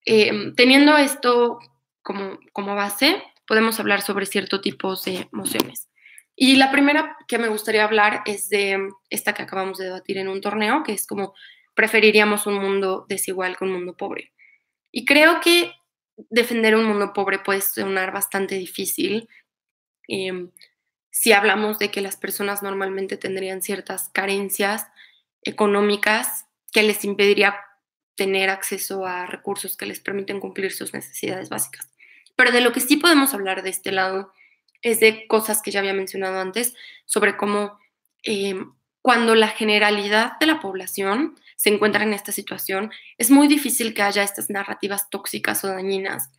S1: Teniendo esto como base, podemos hablar sobre ciertos tipos de emociones. Y la primera que me gustaría hablar es de esta que acabamos de debatir en un torneo, que es como preferiríamos un mundo desigual que un mundo pobre. Y creo que defender un mundo pobre puede sonar bastante difícil, eh, si hablamos de que las personas normalmente tendrían ciertas carencias económicas que les impediría tener acceso a recursos que les permiten cumplir sus necesidades básicas. Pero de lo que sí podemos hablar de este lado es de cosas que ya había mencionado antes, sobre cómo eh, cuando la generalidad de la población se encuentra en esta situación, es muy difícil que haya estas narrativas tóxicas o dañinas,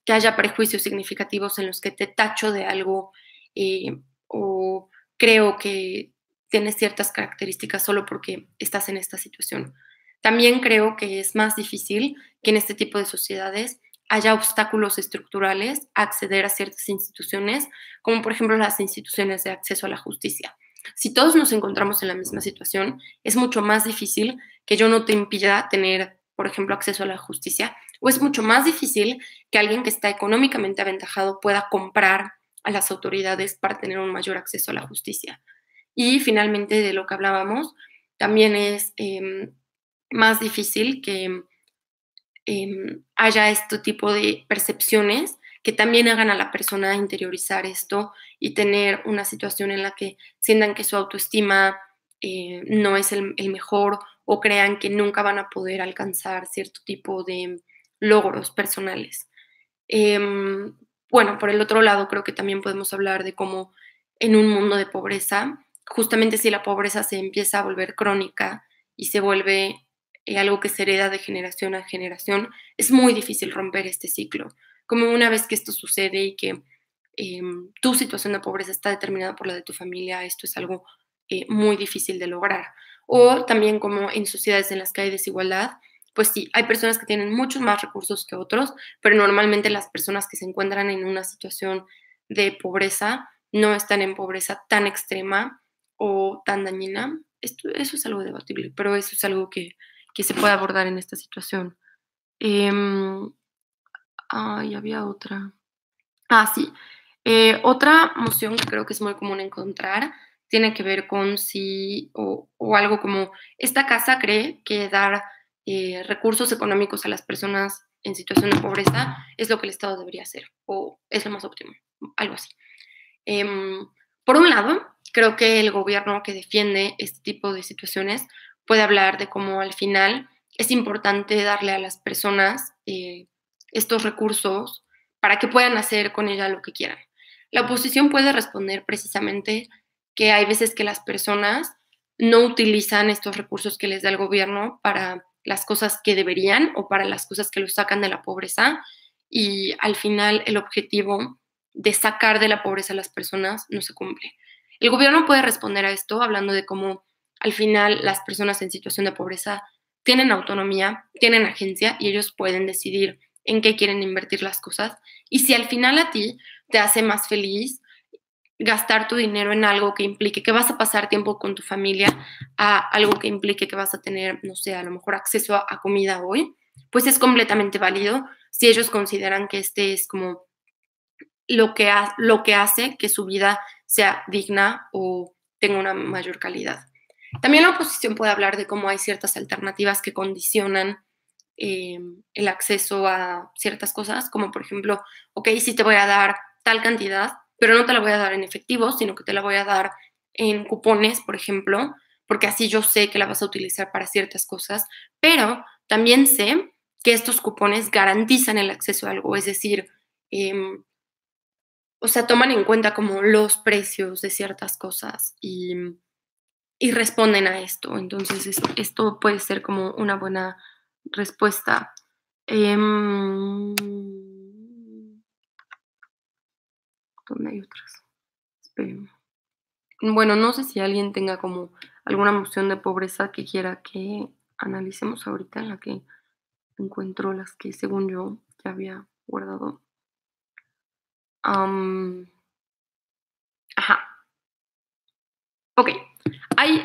S1: que haya prejuicios significativos en los que te tacho de algo o creo que tienes ciertas características solo porque estás en esta situación. También creo que es más difícil que en este tipo de sociedades haya obstáculos estructurales a acceder a ciertas instituciones, como por ejemplo las instituciones de acceso a la justicia. Si todos nos encontramos en la misma situación, es mucho más difícil que yo no te impida tener, por ejemplo, acceso a la justicia, o es mucho más difícil que alguien que está económicamente aventajado pueda comprar a las autoridades para tener un mayor acceso a la justicia. Y finalmente, de lo que hablábamos, también es más difícil que haya este tipo de percepciones que también hagan a la persona interiorizar esto y tener una situación en la que sientan que su autoestima no es el mejor o crean que nunca van a poder alcanzar cierto tipo de logros personales. Em, bueno, por el otro lado, creo que también podemos hablar de cómo en un mundo de pobreza, justamente si la pobreza se empieza a volver crónica y se vuelve algo que se hereda de generación a generación, es muy difícil romper este ciclo. Como una vez que esto sucede y que tu situación de pobreza está determinada por la de tu familia, esto es algo muy difícil de lograr. O también como en sociedades en las que hay desigualdad, pues sí, hay personas que tienen muchos más recursos que otros, pero normalmente las personas que se encuentran en una situación de pobreza no están en pobreza tan extrema o tan dañina. Eso es algo debatible, pero eso es algo que se puede abordar en esta situación. Em, había otra. Sí. Otra moción que creo que es muy común encontrar tiene que ver con si, o algo como, esta casa cree que dar recursos económicos a las personas en situación de pobreza es lo que el Estado debería hacer, o es lo más óptimo, algo así. Em, por un lado, creo que el gobierno que defiende este tipo de situaciones puede hablar de cómo al final es importante darle a las personas estos recursos para que puedan hacer con ella lo que quieran. La oposición puede responder precisamente que hay veces que las personas no utilizan estos recursos que les da el gobierno para las cosas que deberían o para las cosas que los sacan de la pobreza y al final el objetivo de sacar de la pobreza a las personas no se cumple. El gobierno puede responder a esto hablando de cómo al final las personas en situación de pobreza tienen autonomía, tienen agencia y ellos pueden decidir en qué quieren invertir las cosas. Y si al final a ti te hace más feliz gastar tu dinero en algo que implique que vas a pasar tiempo con tu familia, a algo que implique que vas a tener, no sé, a lo mejor acceso a comida hoy, pues es completamente válido si ellos consideran que este es como lo que hace que su vida sea digna o tenga una mayor calidad. También la oposición puede hablar de cómo hay ciertas alternativas que condicionan el acceso a ciertas cosas, como por ejemplo, ok, sí te voy a dar tal cantidad, pero no te la voy a dar en efectivo, sino que te la voy a dar en cupones, por ejemplo, porque así yo sé que la vas a utilizar para ciertas cosas, pero también sé que estos cupones garantizan el acceso a algo, es decir, o sea, toman en cuenta como los precios de ciertas cosas y responden a esto. Entonces, esto puede ser como una buena respuesta. ¿Dónde hay otras? Esperen. Bueno, no sé si alguien tenga como alguna noción de pobreza que quiera que analicemos ahorita, en la que encuentro las que según yo ya había guardado. Ajá, ok. Hay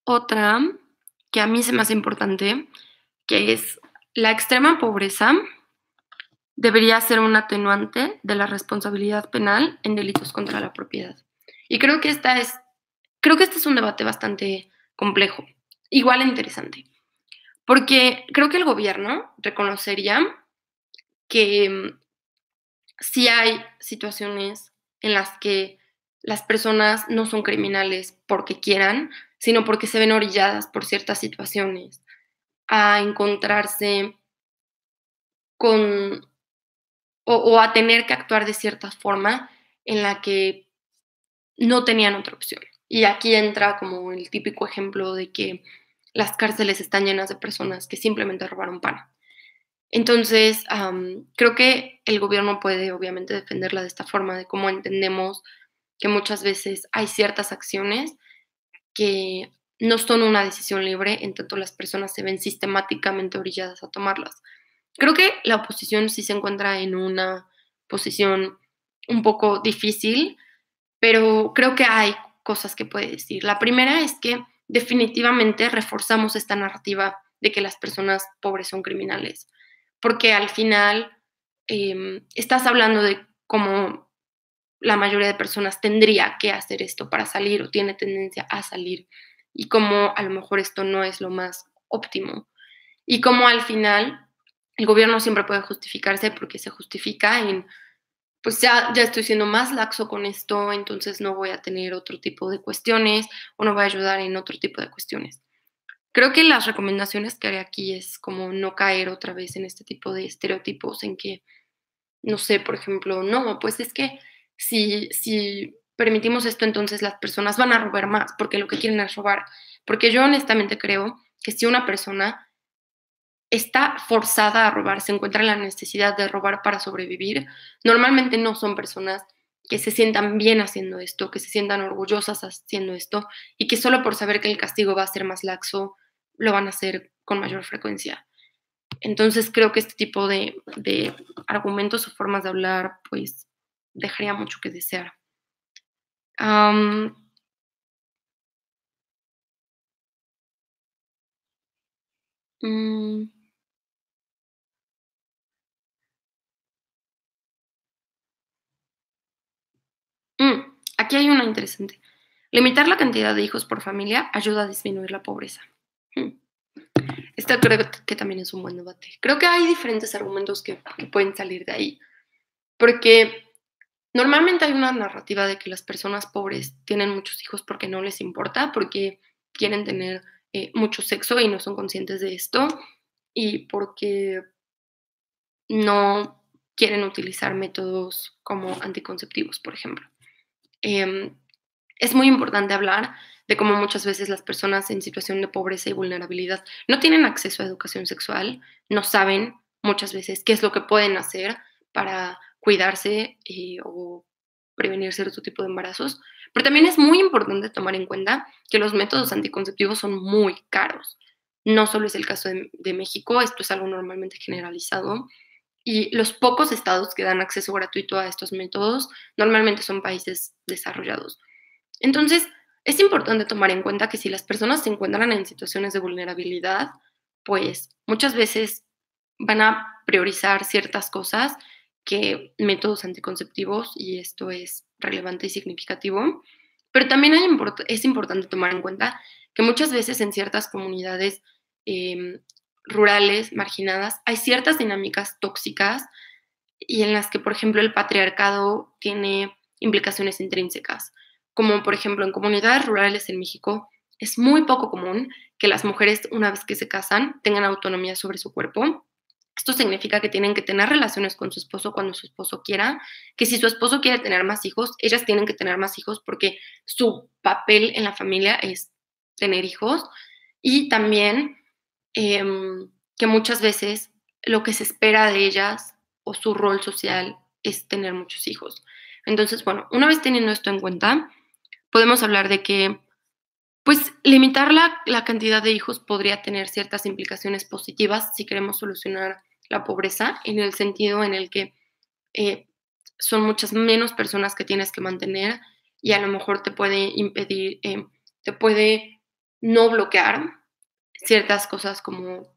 S1: otra que a mí se me hace importante, que es la extrema pobreza debería ser un atenuante de la responsabilidad penal en delitos contra la propiedad. Y creo que este es un debate bastante complejo, igual interesante, porque creo que el gobierno reconocería que sí hay situaciones en las que las personas no son criminales porque quieran, sino porque se ven orilladas por ciertas situaciones a encontrarse con o a tener que actuar de cierta forma en la que no tenían otra opción. Y aquí entra como el típico ejemplo de que las cárceles están llenas de personas que simplemente robaron pan. Entonces, creo que el gobierno puede obviamente defenderla de esta forma, de cómo entendemos que muchas veces hay ciertas acciones que no son una decisión libre, en tanto las personas se ven sistemáticamente orilladas a tomarlas. Creo que la oposición sí se encuentra en una posición un poco difícil, pero creo que hay cosas que puede decir. La primera es que definitivamente reforzamos esta narrativa de que las personas pobres son criminales, porque al final estás hablando de cómo la mayoría de personas tendría que hacer esto para salir o tiene tendencia a salir y cómo a lo mejor esto no es lo más óptimo y cómo al final el gobierno siempre puede justificarse porque se justifica en pues ya estoy siendo más laxo con esto, entonces no voy a tener otro tipo de cuestiones o no voy a ayudar en otro tipo de cuestiones. Creo que las recomendaciones que haré aquí es como no caer otra vez en este tipo de estereotipos en que, no sé, por ejemplo, no, pues es que si permitimos esto, entonces las personas van a robar más porque lo que quieren es robar. Porque yo honestamente creo que si una persona está forzada a robar, se encuentra en la necesidad de robar para sobrevivir, normalmente no son personas que se sientan bien haciendo esto, que se sientan orgullosas haciendo esto y que solo por saber que el castigo va a ser más laxo, lo van a hacer con mayor frecuencia. Entonces creo que este tipo de argumentos o formas de hablar pues dejaría mucho que desear. Am, mm, Aquí hay una interesante. Limitar la cantidad de hijos por familia ayuda a disminuir la pobreza. Mm. Esta creo que también es un buen debate. Creo que hay diferentes argumentos que pueden salir de ahí, porque normalmente hay una narrativa de que las personas pobres tienen muchos hijos porque no les importa, porque quieren tener mucho sexo y no son conscientes de esto, y porque no quieren utilizar métodos como anticonceptivos, por ejemplo. Em, es muy importante hablar de cómo muchas veces las personas en situación de pobreza y vulnerabilidad no tienen acceso a educación sexual, no saben muchas veces qué es lo que pueden hacer para cuidarse o prevenir cierto tipo de embarazos. Pero también es muy importante tomar en cuenta que los métodos anticonceptivos son muy caros. No solo es el caso de México, esto es algo normalmente generalizado. Y los pocos estados que dan acceso gratuito a estos métodos normalmente son países desarrollados. Entonces, es importante tomar en cuenta que si las personas se encuentran en situaciones de vulnerabilidad, pues muchas veces van a priorizar ciertas cosas que métodos anticonceptivos, y esto es relevante y significativo. Pero también es importante tomar en cuenta que muchas veces en ciertas comunidades eh, rurales, marginadas, hay ciertas dinámicas tóxicas y en las que, por ejemplo, el patriarcado tiene implicaciones intrínsecas, como por ejemplo en comunidades rurales en México es muy poco común que las mujeres una vez que se casan tengan autonomía sobre su cuerpo. Esto significa que tienen que tener relaciones con su esposo cuando su esposo quiera, que si su esposo quiere tener más hijos, ellas tienen que tener más hijos porque su papel en la familia es tener hijos y también que muchas veces lo que se espera de ellas o su rol social es tener muchos hijos. Entonces, bueno, una vez teniendo esto en cuenta, podemos hablar de que, pues, limitar la cantidad de hijos podría tener ciertas implicaciones positivas si queremos solucionar la pobreza, en el sentido en el que eh, son muchas menos personas que tienes que mantener y a lo mejor te puede impedir, te puede no bloquear ciertas cosas como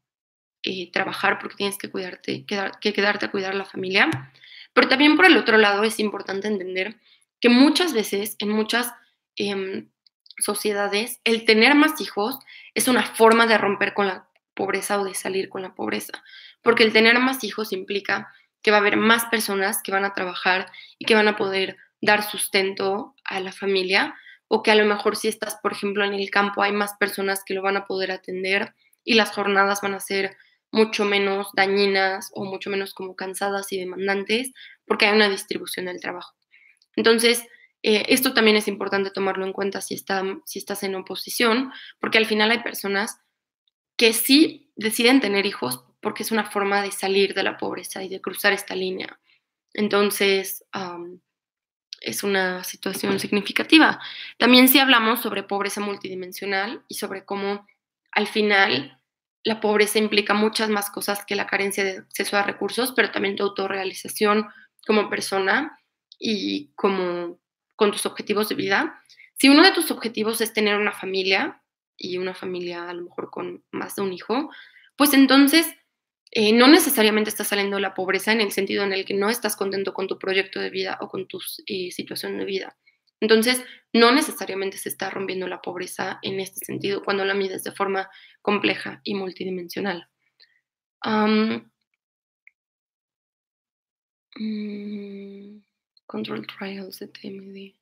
S1: trabajar porque tienes que cuidarte, quedarte a cuidar a la familia. Pero también por el otro lado es importante entender que muchas veces en muchas eh, sociedades el tener más hijos es una forma de romper con la pobreza o de salir con la pobreza, porque el tener más hijos implica que va a haber más personas que van a trabajar y que van a poder dar sustento a la familia, o que a lo mejor si estás, por ejemplo, en el campo, hay más personas que lo van a poder atender y las jornadas van a ser mucho menos dañinas o mucho menos como cansadas y demandantes porque hay una distribución del trabajo. Entonces, esto también es importante tomarlo en cuenta si estás en oposición, porque al final hay personas que sí deciden tener hijos porque es una forma de salir de la pobreza y de cruzar esta línea. Entonces, es una situación significativa. También si hablamos sobre pobreza multidimensional y sobre cómo al final la pobreza implica muchas más cosas que la carencia de acceso a recursos, pero también tu autorrealización como persona y como con tus objetivos de vida. Si uno de tus objetivos es tener una familia y una familia a lo mejor con más de un hijo, pues entonces no necesariamente estás saliendo de la pobreza en el sentido en el que no estás contento con tu proyecto de vida o con tu situación de vida. Entonces, no necesariamente se está rompiendo la pobreza en este sentido cuando la mides de forma compleja y multidimensional. Am, mm, Control Trials de TMD.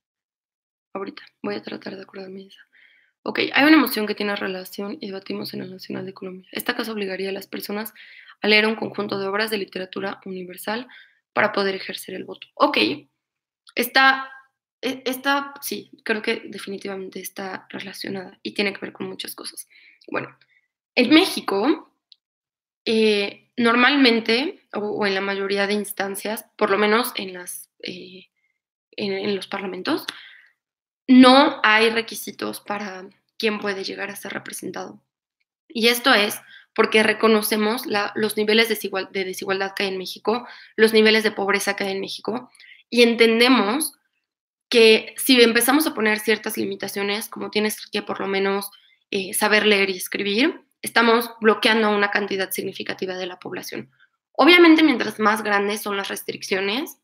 S1: Ahorita voy a tratar de acordarme de esa. Ok, hay una emoción que tiene relación y debatimos en el Nacional de Colombia. Esta casa obligaría a las personas a leer un conjunto de obras de literatura universal para poder ejercer el voto. Ok, esta, esta sí, creo que definitivamente está relacionada y tiene que ver con muchas cosas. Bueno, en México, normalmente, o en la mayoría de instancias, por lo menos en los parlamentos, no hay requisitos para quién puede llegar a ser representado. Y esto es porque reconocemos los niveles de desigualdad que hay en México, los niveles de pobreza que hay en México, y entendemos que si empezamos a poner ciertas limitaciones, como tienes que por lo menos saber leer y escribir, estamos bloqueando a una cantidad significativa de la población. Obviamente, mientras más grandes son las restricciones,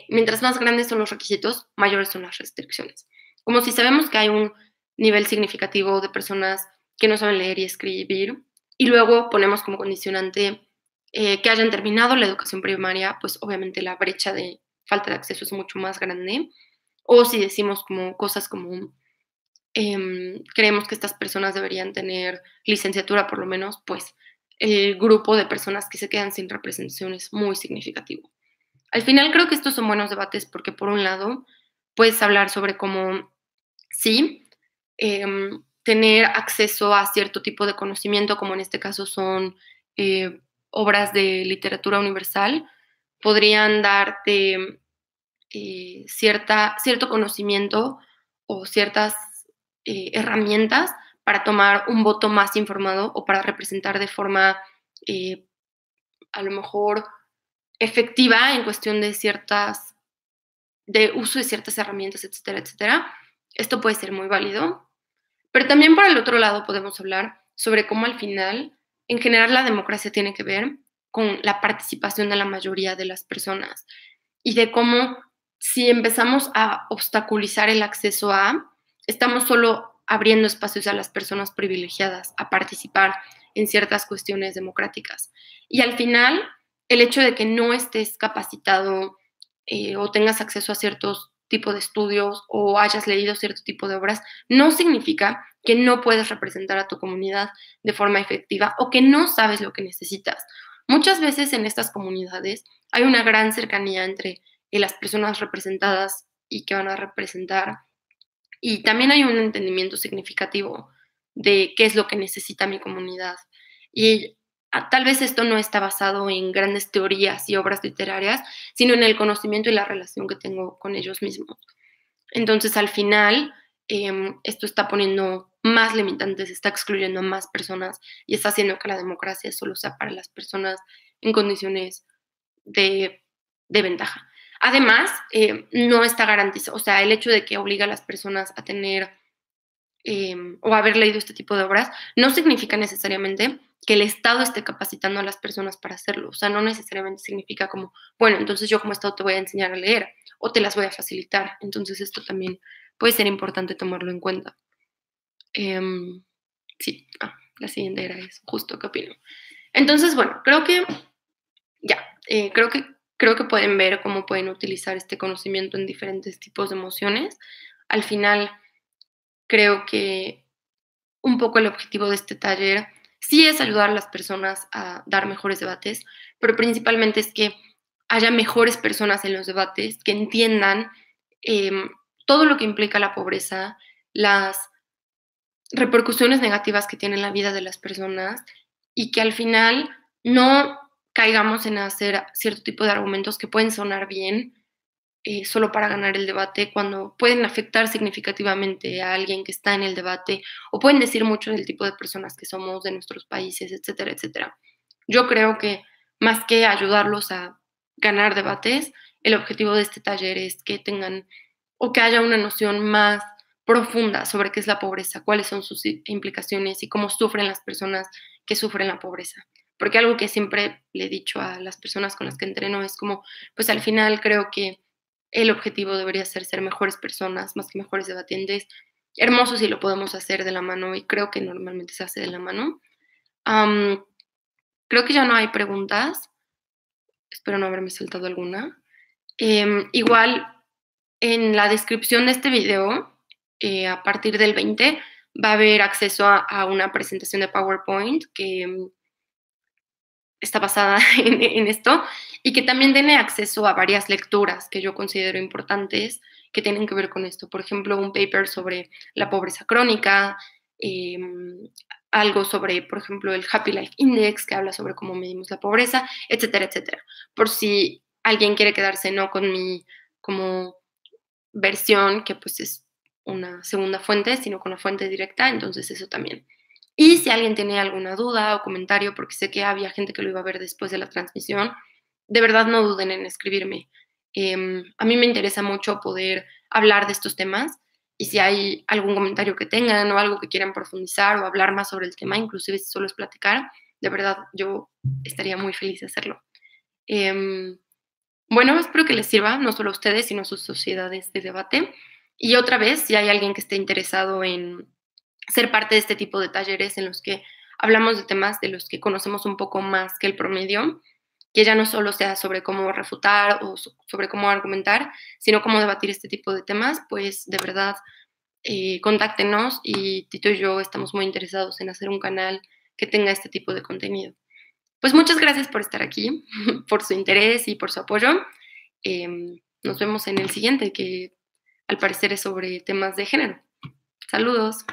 S1: mientras más grandes son los requisitos, mayores son las restricciones. Como si sabemos que hay un nivel significativo de personas que no saben leer y escribir, y luego ponemos como condicionante que hayan terminado la educación primaria, pues obviamente la brecha de falta de acceso es mucho más grande. O si decimos como cosas como creemos que estas personas deberían tener licenciatura por lo menos, pues el grupo de personas que se quedan sin representación es muy significativo. Al final creo que estos son buenos debates porque por un lado puedes hablar sobre cómo sí, tener acceso a cierto tipo de conocimiento, como en este caso son obras de literatura universal, podrían darte cierto conocimiento o ciertas herramientas para tomar un voto más informado o para representar de forma eh, a lo mejor efectiva en cuestión de uso de ciertas herramientas, etcétera, etcétera. Esto puede ser muy válido. Pero también por el otro lado podemos hablar sobre cómo al final, en general, la democracia tiene que ver con la participación de la mayoría de las personas y de cómo si empezamos a obstaculizar el acceso estamos solo abriendo espacios a las personas privilegiadas a participar en ciertas cuestiones democráticas. Y al final, el hecho de que no estés capacitado o tengas acceso a ciertos tipos de estudios o hayas leído cierto tipo de obras, no significa que no puedes representar a tu comunidad de forma efectiva o que no sabes lo que necesitas. Muchas veces en estas comunidades hay una gran cercanía entre las personas representadas y que van a representar, y también hay un entendimiento significativo de qué es lo que necesita mi comunidad. Y tal vez esto no está basado en grandes teorías y obras literarias, sino en el conocimiento y la relación que tengo con ellos mismos. Entonces, al final, esto está poniendo más limitantes, está excluyendo a más personas y está haciendo que la democracia solo sea para las personas en condiciones de, de ventaja. Además, no está garantizado, o sea, el hecho de que obliga a las personas a tener o haber leído este tipo de obras no significa necesariamente que el Estado esté capacitando a las personas para hacerlo. O sea, no necesariamente significa como, bueno, entonces yo como Estado te voy a enseñar a leer o te las voy a facilitar. Entonces esto también puede ser importante tomarlo en cuenta. Eh, sí, la siguiente era eso, justo, ¿qué opino? Entonces, bueno, creo que ya, creo que pueden ver cómo pueden utilizar este conocimiento en diferentes tipos de emociones. Al final, creo que un poco el objetivo de este taller sí es ayudar a las personas a dar mejores debates, pero principalmente es que haya mejores personas en los debates que entiendan eh, todo lo que implica la pobreza, las repercusiones negativas que tiene en la vida de las personas y que al final no caigamos en hacer cierto tipo de argumentos que pueden sonar bien solo para ganar el debate, cuando pueden afectar significativamente a alguien que está en el debate o pueden decir mucho del tipo de personas que somos, de nuestros países, etcétera, etcétera. Yo creo que más que ayudarlos a ganar debates, el objetivo de este taller es que tengan o que haya una noción más profunda sobre qué es la pobreza, cuáles son sus implicaciones y cómo sufren las personas que sufren la pobreza. Porque algo que siempre le he dicho a las personas con las que entreno es como, pues al final creo que el objetivo debería ser mejores personas, más que mejores debatientes. Hermoso si lo podemos hacer de la mano y creo que normalmente se hace de la mano. Am, Creo que ya no hay preguntas. Espero no haberme saltado alguna. Igual en la descripción de este video, a partir del 20, va a haber acceso a una presentación de PowerPoint que está basada en esto y que también tiene acceso a varias lecturas que yo considero importantes que tienen que ver con esto. Por ejemplo, un paper sobre la pobreza crónica, eh, algo sobre, por ejemplo, el Happy Life Index, que habla sobre cómo medimos la pobreza, etcétera, etcétera. Por si alguien quiere quedarse no con mi como versión, que pues es una segunda fuente, sino con la fuente directa, entonces eso también. Y si alguien tiene alguna duda o comentario, porque sé que había gente que lo iba a ver después de la transmisión, de verdad no duden en escribirme. A mí me interesa mucho poder hablar de estos temas y si hay algún comentario que tengan o algo que quieran profundizar o hablar más sobre el tema, inclusive si solo es platicar, de verdad yo estaría muy feliz de hacerlo. Eh, bueno, espero que les sirva, no solo a ustedes, sino a sus sociedades de debate. Y otra vez, si hay alguien que esté interesado en ser parte de este tipo de talleres en los que hablamos de temas de los que conocemos un poco más que el promedio, que ya no solo sea sobre cómo refutar o sobre cómo argumentar, sino cómo debatir este tipo de temas, pues de verdad contáctenos y Tito y yo estamos muy interesados en hacer un canal que tenga este tipo de contenido. Pues muchas gracias por estar aquí, por su interés y por su apoyo. Nos vemos en el siguiente, que al parecer es sobre temas de género. Saludos.